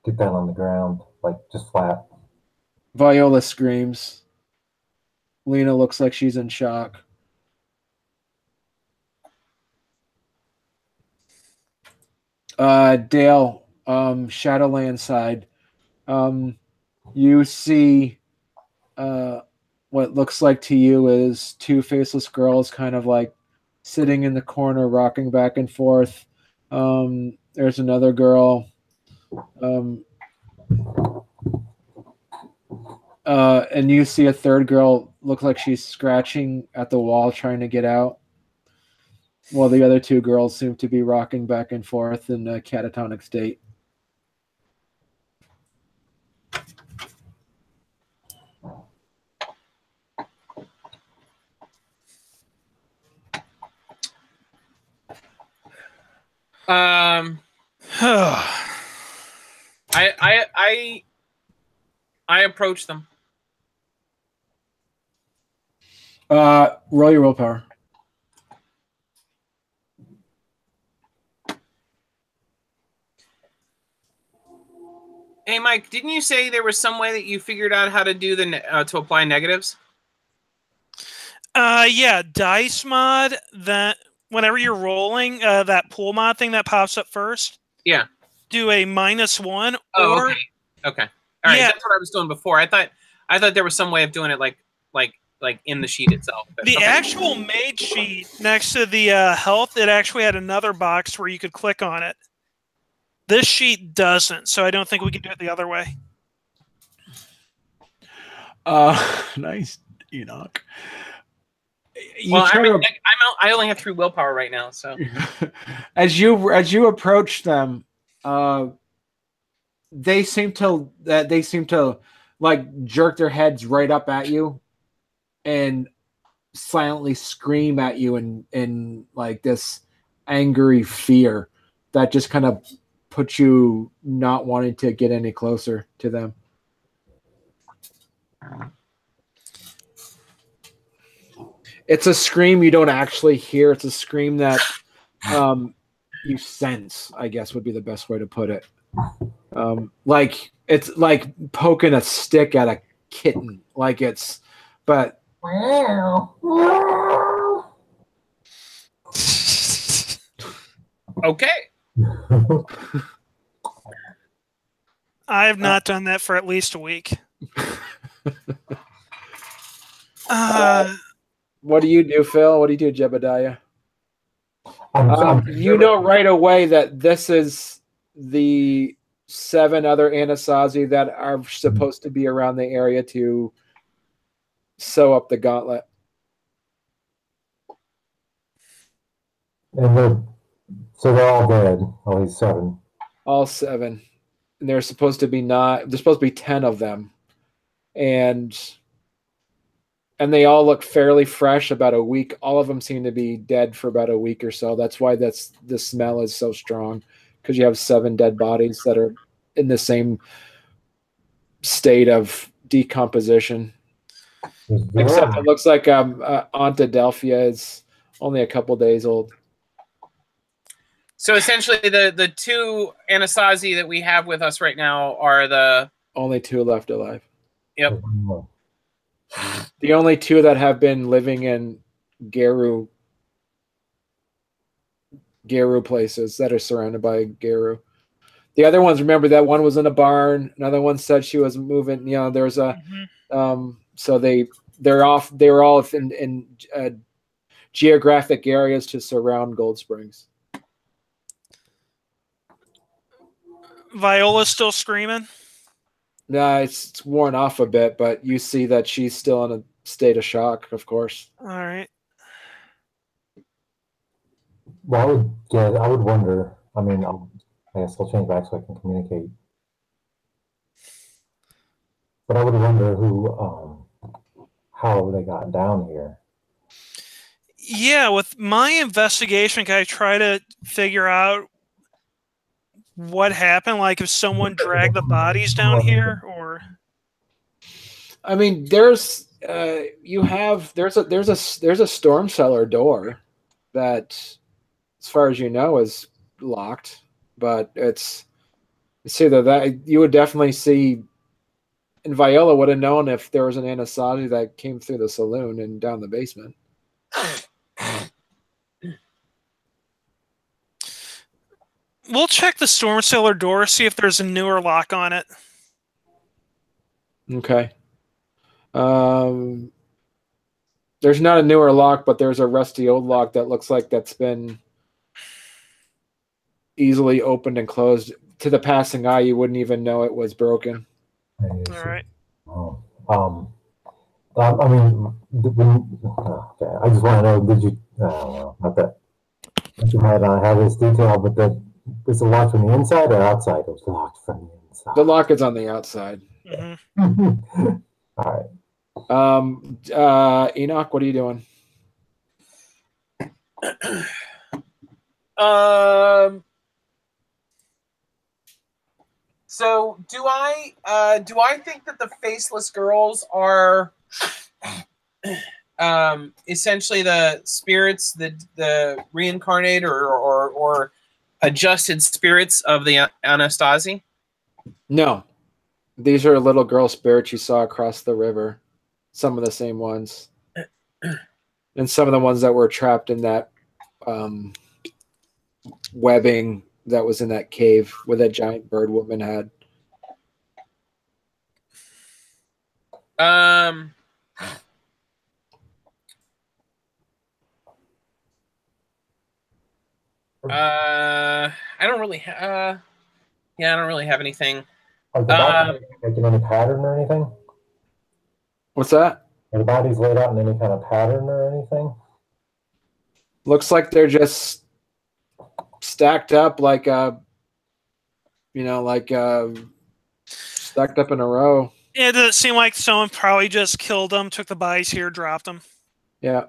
get down on the ground, like just flat. Viola screams. Lena looks like she's in shock. Dale, Shadowland side. You see what looks like to you is 2 faceless girls kind of like sitting in the corner, rocking back and forth. There's another girl. And you see a third girl look like she's scratching at the wall trying to get out. While the other 2 girls seem to be rocking back and forth in a catatonic state. I approach them. Roll your willpower. Hey, Mike, didn't you say there was some way that you figured out how to do to apply negatives? Yeah, dice mod. That whenever you're rolling, that pool mod thing that pops up first. Yeah. Do a -1. Oh, or okay. All right, yeah. That's what I was doing before. I thought there was some way of doing it like in the sheet itself. The actual made sheet next to the health, it actually had another box where you could click on it. This sheet doesn't, so I don't think we can do it the other way. Nice, Enoch. Well, I only have 3 willpower right now, so as you approach them, they seem to like jerk their heads right up at you and silently scream at you in like this angry fear that just kind of puts you not wanting to get any closer to them. It's a scream you don't actually hear. It's a scream that you sense, I guess would be the best way to put it. Like it's like poking a stick at a kitten. Like it's, but okay. I have not done that for at least a week. What do you do, Phil? What do you do, Jebediah? You sure know right away that this is the 7 other Anasazi that are supposed to be around the area to sew up the gauntlet. And they're all dead. All these 7. All 7. And there's supposed to be 10 of them. And they all look fairly fresh, about a week. All of them seem to be dead for about a week or so. That's why the smell is so strong, because you have 7 dead bodies that are in the same state of decomposition. Except it looks like Aunt Adelphia is only a couple days old. So essentially, the 2 Anasazi that we have with us right now are the only 2 left alive. Yep. The only two that have been living in Geru places that are surrounded by Geru. The other ones, remember that one was in a barn. Another one said she was moving. You know, there's a so they're off. They were all in geographic areas to surround Gold Springs. Viola's still screaming? Nah, it's worn off a bit, but you see that she's still in a state of shock, of course. All right. Well, I would wonder. I mean, I guess I'll change back so I can communicate. But I would wonder how they got down here. Yeah, with my investigation, can I try to figure out what happened? Like if someone dragged the bodies down here, or I mean, there's a storm cellar door that, as far as you know, is locked, but it's either that you would definitely see. And Viola would have known if there was an Anasazi that came through the saloon and down the basement. we'll check the storm cellar door, see if there's a newer lock on it. Okay. There's not a newer lock, but there's a rusty old lock that looks like that's been easily opened and closed. To the passing eye, you wouldn't even know it was broken. All right. Oh. I mean, okay. I just want to know, did you, not that you might not have this detail, but is it locked from the inside or outside? It was locked from the inside. The lock is on the outside. Mm-hmm. All right. Enoch, what are you doing? So do I think that the faceless girls are essentially the spirits, the reincarnated or adjusted spirits of the Anastasia? No. These are little girl spirits you saw across the river. Some of the same ones. And some of the ones that were trapped in that webbing that was in that cave where that giant bird woman had. I don't really have anything. Are the bodies making any pattern or anything? What's that? Are the bodies laid out in any kind of pattern or anything? Looks like they're just stacked up like stacked up in a row. Yeah, does it seem like someone probably just killed them, took the bodies here, dropped them? Yeah.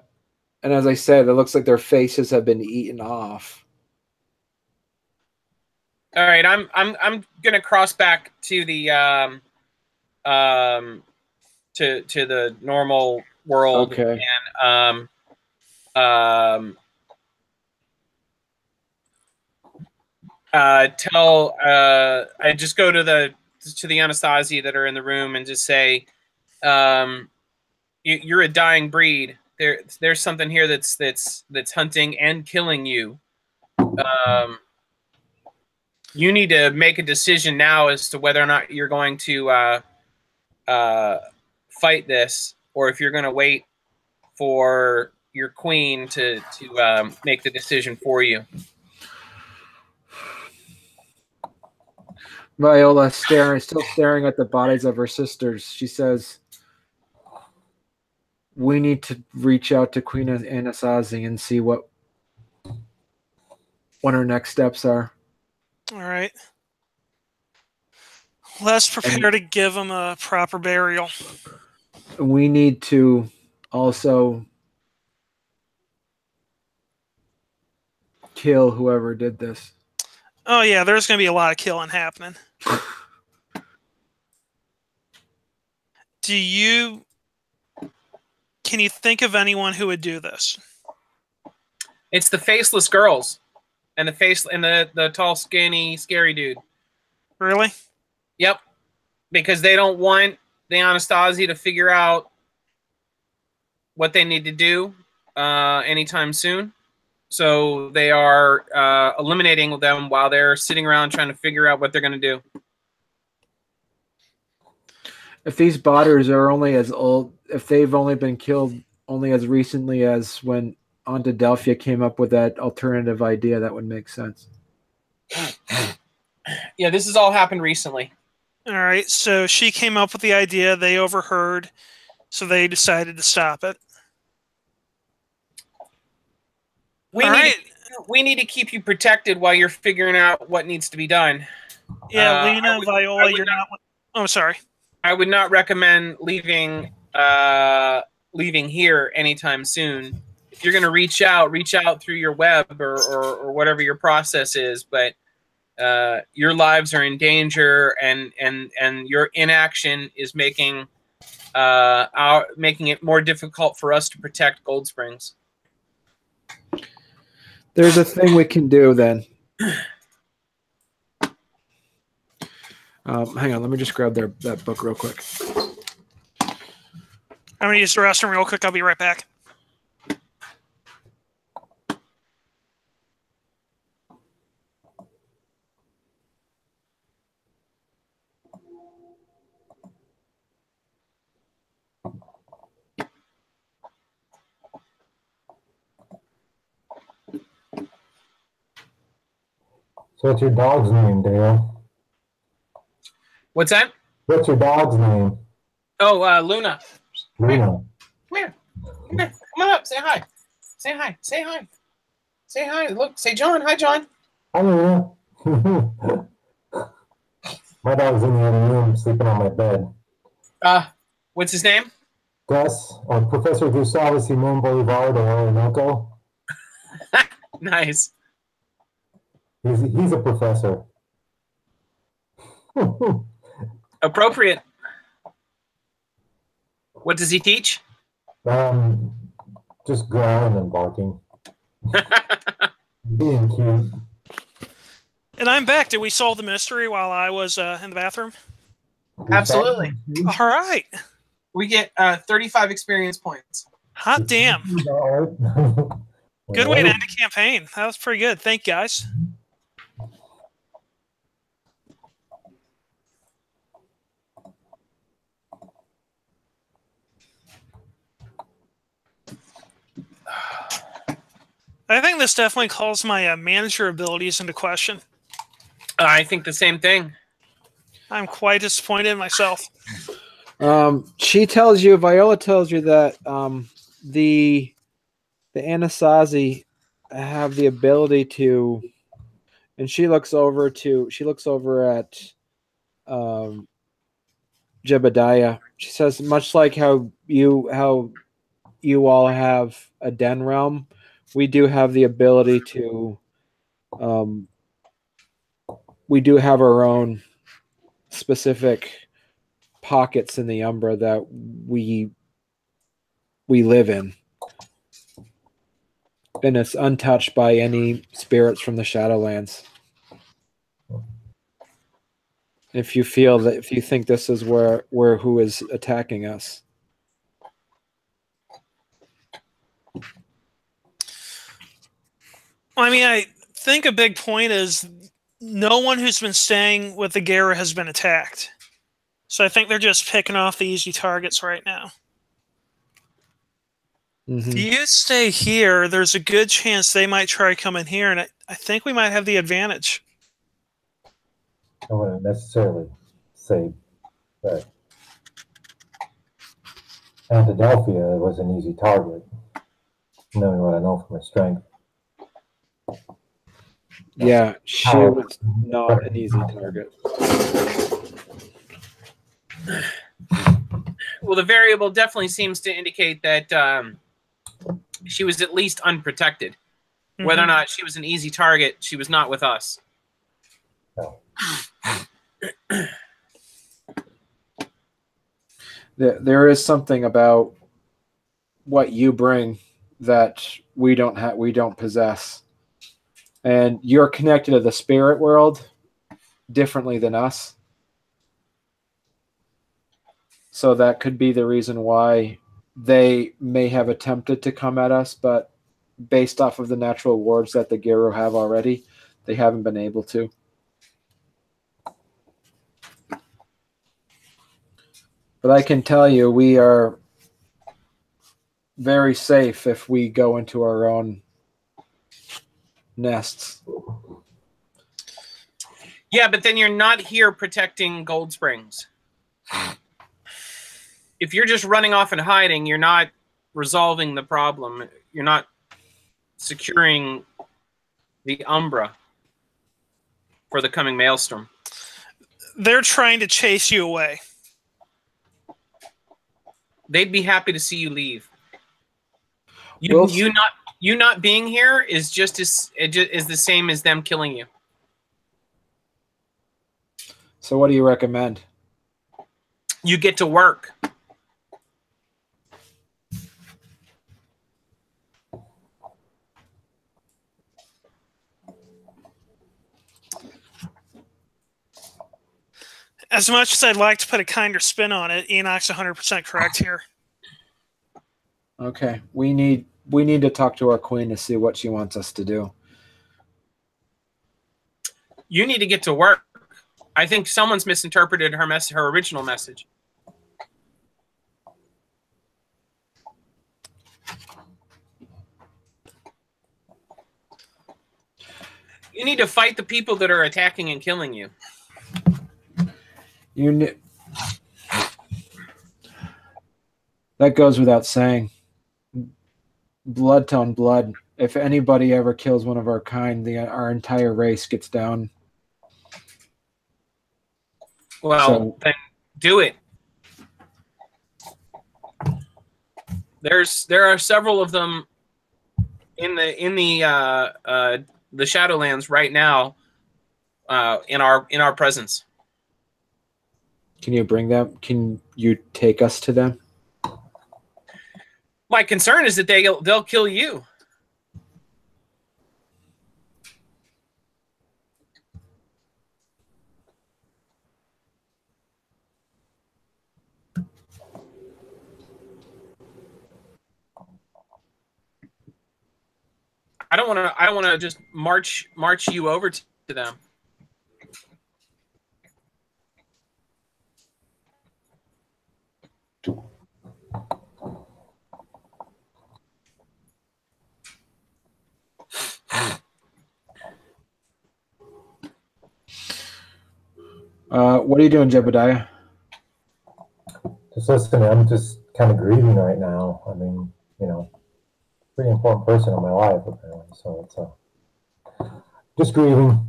And as I said, it looks like their faces have been eaten off. All right, I'm gonna cross back to the to the normal world. Okay. And I just go to the Anastasia that are in the room and just say, you're a dying breed. There's something here that's hunting and killing you. You need to make a decision now as to whether or not you're going to fight this, or if you're going to wait for your queen to make the decision for you. Viola, still staring at the bodies of her sisters. She says, "We need to reach out to Queen Anasazi and see what our next steps are." All right. Let's prepare to give him a proper burial. We need to also kill whoever did this. Oh, yeah, there's going to be a lot of killing happening. Can you think of anyone who would do this? It's the faceless girls and the tall, skinny, scary dude. Really? Yep. Because they don't want the Anastasia to figure out what they need to do anytime soon. So they are eliminating them while they're sitting around trying to figure out what they're going to do. If these botters are only as old, if they've only been killed only as recently as when Ontadelphia came up with that alternative idea, that would make sense. Yeah, this has all happened recently. All right, so she came up with the idea, they overheard, so they decided to stop it. We need to keep you protected while you're figuring out what needs to be done. Yeah, Lena, Viola, you're not. Oh, sorry. I would not recommend leaving here anytime soon. If you're going to reach out through your web or whatever your process is. But your lives are in danger, and your inaction is making it more difficult for us to protect Gold Springs. There's a thing we can do then. Hang on, let me just grab that book real quick. I'm going to use the restroom real quick. I'll be right back. So what's your dog's name, Dale? What's that? What's your dog's name? Oh, Luna. Luna. Come here. Come here. Come on up. Say hi. Say hi. Say hi. Say hi. Look. Say John. Hi, John. Hi, Luna. My dog's in the other room sleeping on my bed. What's his name? Gus, or Professor Gustavo Simon Bolivar de Orinoco. Nice. He's a professor. Appropriate. What does he teach? Just growling and barking. Being cute. And I'm back. Did we solve the mystery while I was in the bathroom? Absolutely. All right. We get 35 experience points. Hot damn. Good way to end a campaign. That was pretty good. Thank you, guys. I think this definitely calls my manager abilities into question. I think the same thing. I'm quite disappointed in myself. She tells you, Viola tells you that the Anasazi have the ability to, and she looks over at Jebediah. She says, much like how you all have a den realm, we do have the ability to we do have our own specific pockets in the Umbra that we live in. And it's untouched by any spirits from the Shadowlands. If you think this is where who is attacking us. I mean, I think a big point is no one who's been staying with the Gera has been attacked. So I think they're just picking off the easy targets right now. Mm-hmm. If you stay here, there's a good chance they might try coming here, and I think we might have the advantage. I wouldn't necessarily say that Antidelphia was an easy target, knowing what I know from her strength. Yeah, she was not an easy target. Well, the variable definitely seems to indicate that she was at least unprotected. Mm-hmm. Whether or not she was an easy target, she was not with us. No. There is something about what you bring that we don't possess. And you're connected to the spirit world differently than us. So that could be the reason why they may have attempted to come at us, but based off of the natural wards that the Gero have already, they haven't been able to. But I can tell you, we are very safe if we go into our own nests. Yeah, but then you're not here protecting Gold Springs. If you're just running off and hiding, you're not resolving the problem. You're not securing the Umbra for the coming maelstrom. They're trying to chase you away. They'd be happy to see you leave. You not being here is just as is the same as them killing you. So what do you recommend? You get to work. As much as I'd like to put a kinder spin on it, Enoch's 100% correct here. Okay, we need to talk to our queen to see what she wants us to do. You need to get to work. I think someone's misinterpreted her original message. You need to fight the people that are attacking and killing you. That goes without saying. Blood tone blood. If anybody ever kills one of our kind, our entire race gets down. Well, then do it. There are several of them in the Shadowlands right now. In our presence. Can you bring them? Can you take us to them? My concern is that they'll kill you. I don't want to just march you over to them. What are you doing, Jebediah? Just listening. I'm just kind of grieving right now. I mean, pretty important person in my life, apparently. So it's just grieving.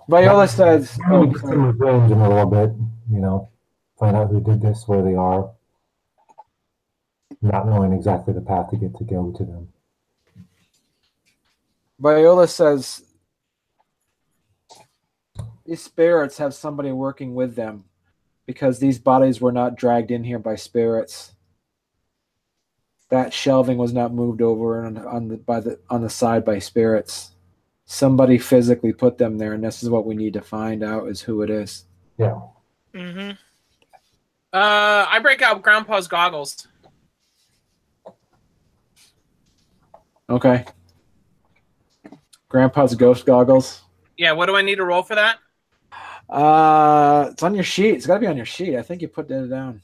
Viola says, get some revenge in a little bit. Find out who did this, where they are, not knowing exactly the path to go to them. Viola says these spirits have somebody working with them because these bodies were not dragged in here by spirits. That shelving was not moved over on the side by spirits. Somebody physically put them there, and this is what we need to find out is who it is. Yeah. Mm-hmm. I break out Grandpa's goggles. Okay. Grandpa's ghost goggles. Yeah, what do I need to roll for that? It's on your sheet. It's got to be on your sheet. I think you put that down.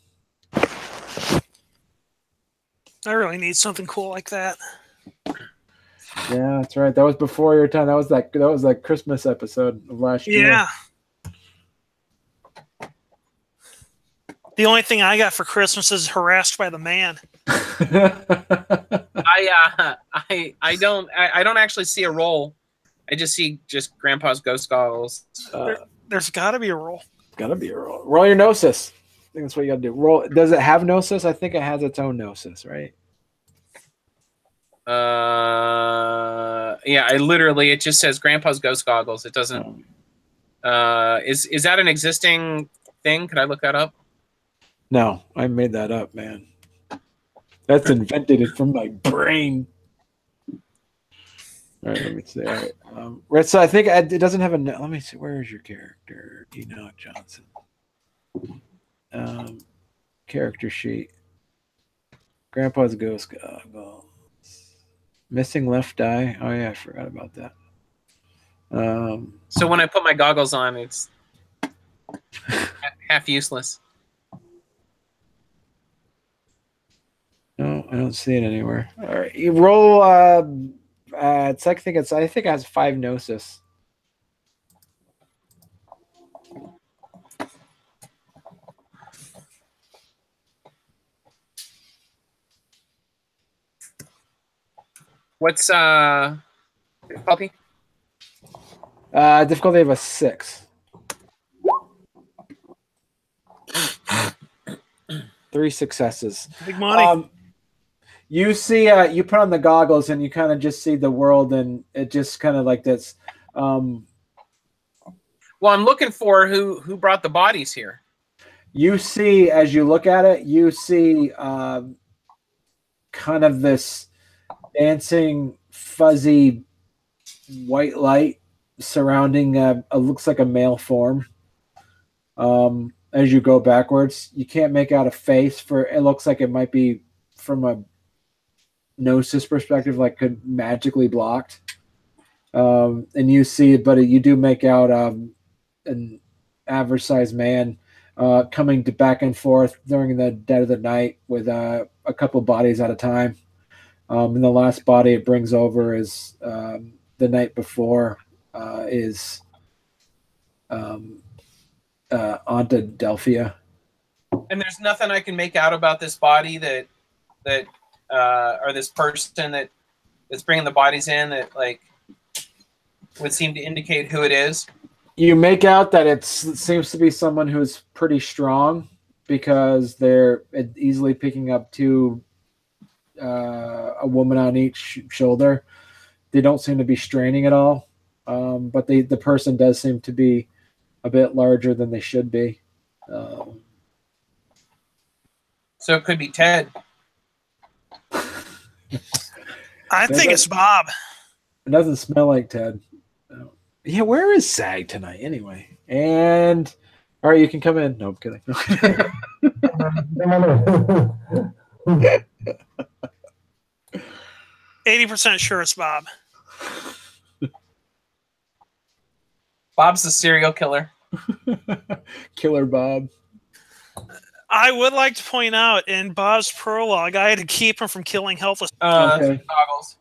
I really need something cool like that. Yeah, that's right. That was before your time. That was that Christmas episode of last year. Yeah. The only thing I got for Christmas is Harassed by the Man. I don't actually see a roll. I just see Grandpa's ghost goggles. There's got to be a roll. Got to be a roll. Roll your gnosis. I think that's what you got to do. Roll. Does it have gnosis? I think it has its own gnosis, right? Yeah. It just says Grandpa's ghost goggles. It doesn't. Is that an existing thing? Could I look that up? No, I made that up, man. That's invented it from my brain. All right, let me see. All right, right. So I think it doesn't have a. Let me see. Where is your character? Enoch Johnson. character sheet. Grandpa's ghost goggles. Missing left eye. Oh yeah, I forgot about that. So when I put my goggles on, it's half useless. No, I don't see it anywhere. All right, you roll. It's I think it has 5 gnosis. What's difficulty? Difficulty of a 6. 3 successes. Big money. You see, you put on the goggles and you kind of just see the world, and it just kind of like this. Well, I'm looking for who brought the bodies here. You see, as you look at it, you see kind of this dancing, fuzzy white light surrounding looks like a male form. As you go backwards, you can't make out a face. For it looks like it might be from a gnosis perspective, like could magically blocked. And you see, but you do make out an average sized man coming to back and forth during the dead of the night with a couple bodies at a time. And the last body it brings over is the night before is Aunt Delphia. And there's nothing I can make out about this body that or this person that's bringing the bodies in that like would seem to indicate who it is. You make out that it seems to be someone who's pretty strong because they're easily picking up a woman on each shoulder. They don't seem to be straining at all, but the person does seem to be a bit larger than they should be. So it could be Ted. I think it's Bob. It doesn't smell like Ted. Yeah, where is Sag tonight anyway? And all right, you can come in. No, I'm kidding. 80% sure it's Bob. Bob's the serial killer. Killer Bob. I would like to point out in Bob's prologue, I had to keep him from killing helpless. Okay. Goggles.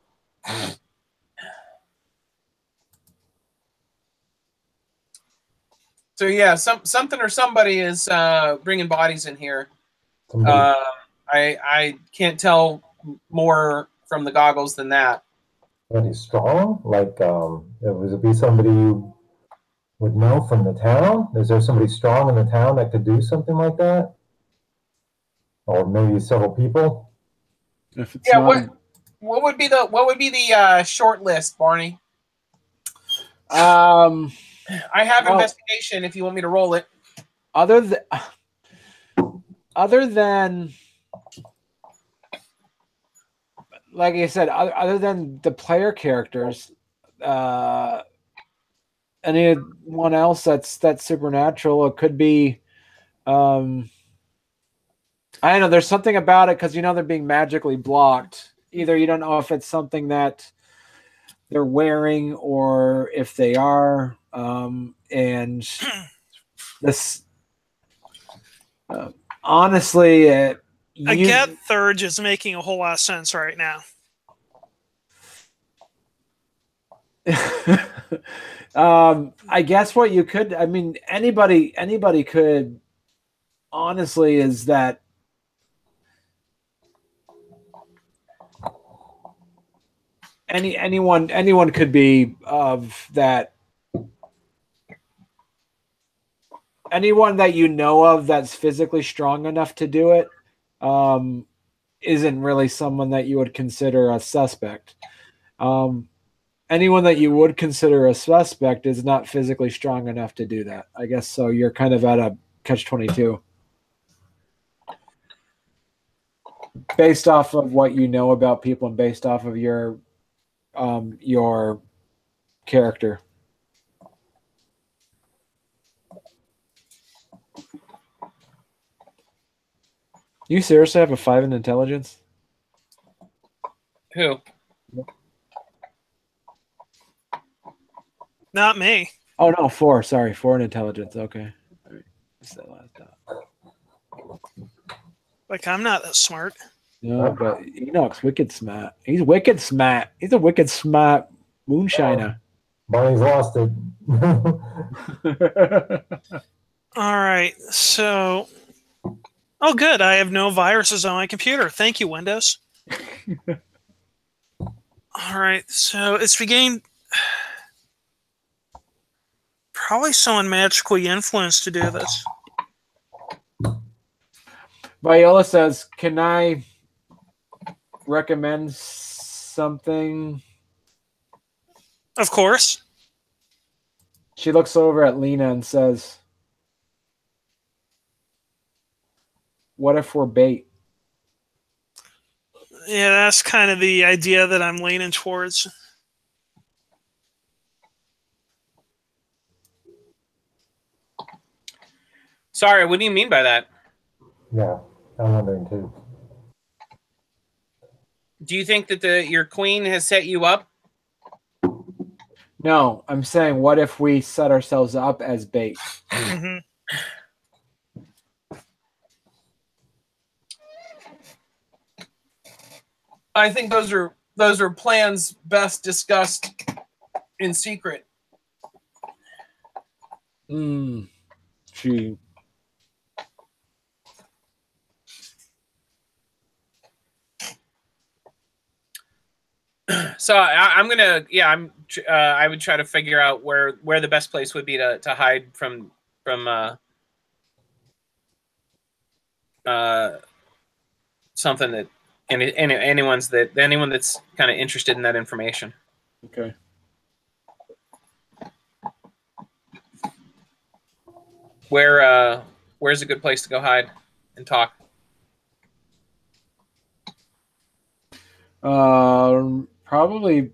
So yeah, something or somebody is bringing bodies in here. I can't tell more from the goggles than that. Somebody strong? Like, would it be somebody you would know from the town? Is there somebody strong in the town that could do something like that? Or maybe several people? If it's Yeah, not... what would be the short list, Barney? I have investigation if you want me to roll it. Other than like I said, other than the player characters, anyone else that's supernatural, it could be I don't know, there's something about it because they're being magically blocked. Either you don't know if it's something that they're wearing or if they are and this honestly I get Thurge is making a whole lot of sense right now. I guess what you could, anybody could honestly is that anyone could be of that. Anyone that you know of that's physically strong enough to do it isn't really someone that you would consider a suspect. Anyone that you would consider a suspect is not physically strong enough to do that. I guess so. You're kind of at a catch-22. Based off of what you know about people and based off of your character. You seriously have a 5 in intelligence? Who? Not me. Oh no, 4. Sorry, 4 in intelligence. Okay. All right. What's that last dot? Like, I'm not that smart. No, but Enoch's wicked smart. He's wicked smart. He's a wicked smart moonshiner. Barney's lost it. All right, so... Oh, good. I have no viruses on my computer. Thank you, Windows. All right, so it's beginning... Probably someone magically influenced to do this. Viola says, can I recommend something? Of course. She looks over at Lena and says, what if we're bait? Yeah, that's kind of the idea that I'm leaning towards. Sorry, what do you mean by that? Yeah, I'm wondering too. Do you think that your queen has set you up? No, I'm saying, what if we set ourselves up as bait? Mm-hmm. I think those are plans best discussed in secret. She. So I'm gonna, I would try to figure out where the best place would be to hide from something that anyone that's kind of interested in that information. Okay. Where's a good place to go hide and talk? Probably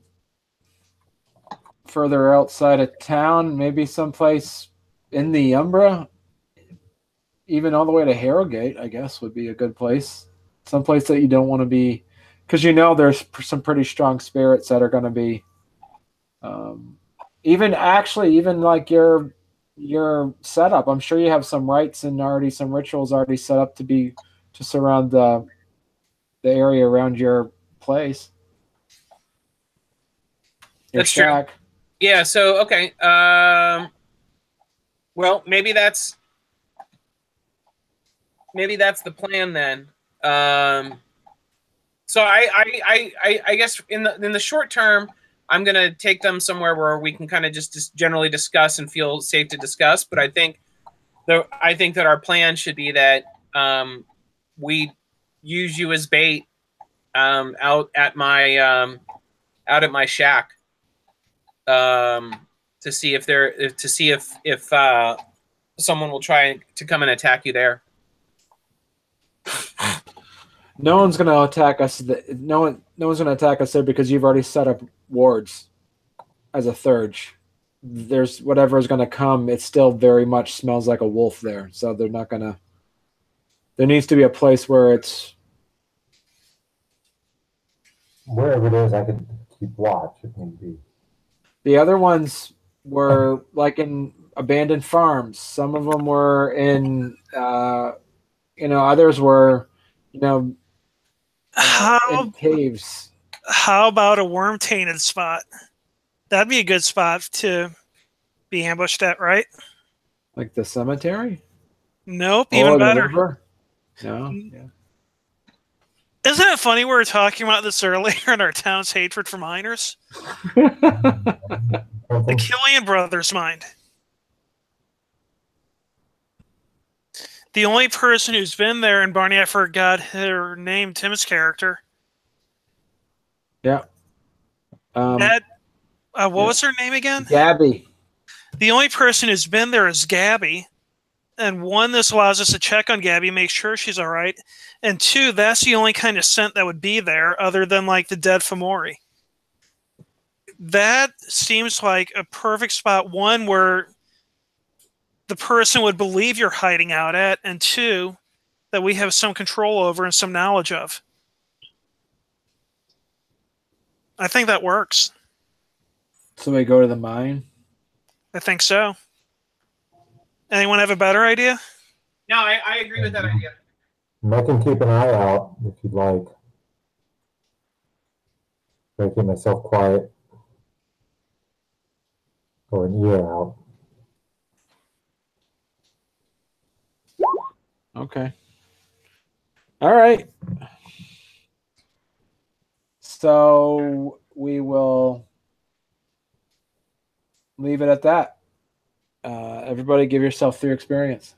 further outside of town, maybe someplace in the Umbra, even all the way to Harrogate, I guess would be a good place. Someplace that you don't want to be, because there's some pretty strong spirits that are going to be, even like your setup. I'm sure you have some rites and already some rituals already set up to surround the area around your place. That's true. Yeah. So okay. Well, maybe that's the plan then. So I guess in the short term, I'm gonna take them somewhere where we can kind of just generally discuss and feel safe to discuss. But I think that our plan should be that we use you as bait out at my shack to see if someone will try to come and attack you there. No one's going to attack us. No one's going to attack us there because you've already set up wards as a thurge. There's whatever is going to come. It still very much smells like a wolf there. So they're not going to. There needs to be a place where it's. Wherever it is, I could keep watch if need be. The other ones were like in abandoned farms. Some of them were in, others were, in caves. How about a worm-tainted spot? That'd be a good spot to be ambushed at, right? Like the cemetery? Nope, even better. River? No, yeah. Isn't it funny we were talking about this earlier in our town's hatred for miners? The Killian brothers' mind. The only person who's been there, and Barney, I forgot her name, Tim's character. Yeah. What was her name again? Gabby. The only person who's been there is Gabby. And one, this allows us to check on Gabby, make sure she's all right. And two, that's the only kind of scent that would be there other than like the dead Fomori. That seems like a perfect spot, one, where the person would believe you're hiding out at, and two, that we have some control over and some knowledge of. I think that works. So we go to the mine? I think so. Anyone have a better idea? No, I agree with that idea. I can keep an eye out if you'd like. Making myself quiet. Or an ear out. Okay. All right. So we will leave it at that. Everybody give yourself 3 experience.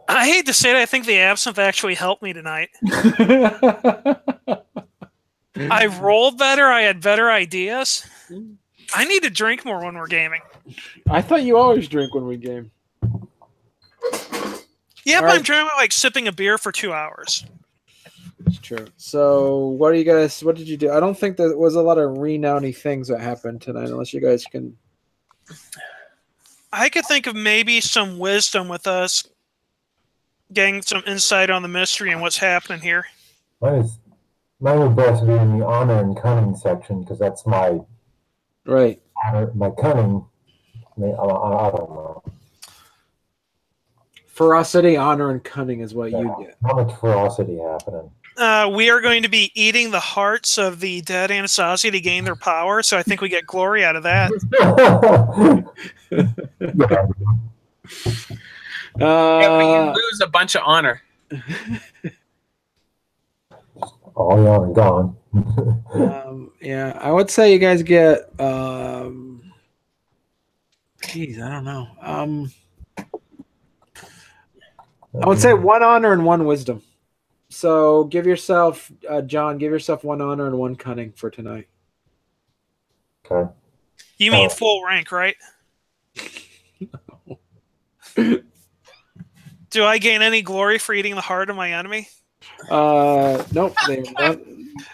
I hate to say it, I think the absinthe actually helped me tonight. I rolled better, I had better ideas. I need to drink more when we're gaming. I thought you always drink when we game. Yeah, but I'm drinking like sipping a beer for 2 hours. It's true. So what did you do? I don't think there was a lot of renowned things that happened tonight, unless you guys can. I could think of maybe some wisdom with us getting some insight on the mystery and what's happening here. Mine would best be in the honor and cunning section, because that's my right. My cunning. I don't know. Ferocity, honor, and cunning is what you get. Not much ferocity happening. We are going to be eating the hearts of the dead Anasazi to gain their power, so I think we get glory out of that. But you lose a bunch of honor. All the honor gone. Yeah, I would say you guys get. Geez, I don't know. I would say 1 honor and 1 wisdom. So give yourself, John, give yourself 1 honor and 1 cunning for tonight. Okay. You mean full rank, right? Do I gain any glory for eating the heart of my enemy? Nope. They're not.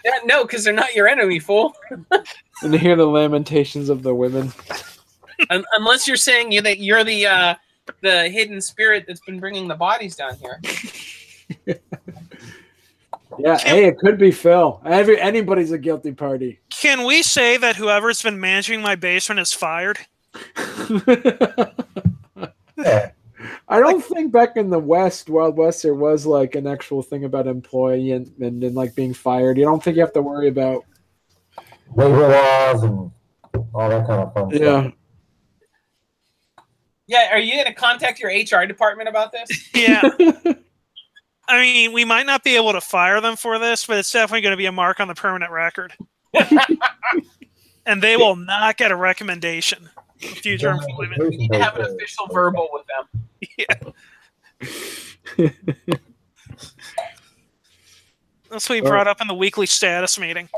Yeah, no, because they're not your enemy, fool. And to hear the lamentations of the women. Unless you're saying that you're the hidden spirit that's been bringing the bodies down here. Yeah, hey, it could be Phil. Anybody's a guilty party. Can we say that whoever's been managing my basement is fired? I don't think back in the Wild West, there was like an actual thing about employee and like being fired. You don't think you have to worry about labor laws and all that kind of fun stuff. Yeah, are you going to contact your HR department about this? Yeah. I mean, we might not be able to fire them for this, but it's definitely going to be a mark on the permanent record. And they will not get a recommendation for future employment. We need to have an official verbal with them. Yeah. That's what we brought up in the weekly status meeting.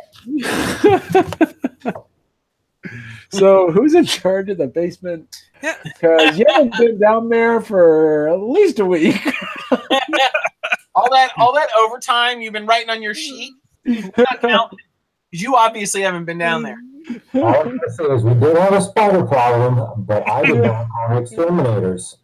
So who's in charge of the basement? Yeah. Because you haven't been down there for at least a week. all that overtime you've been writing on your sheet, not counting. You obviously haven't been down there. All I'm going to say is we did have a spider problem, but I did not call exterminators.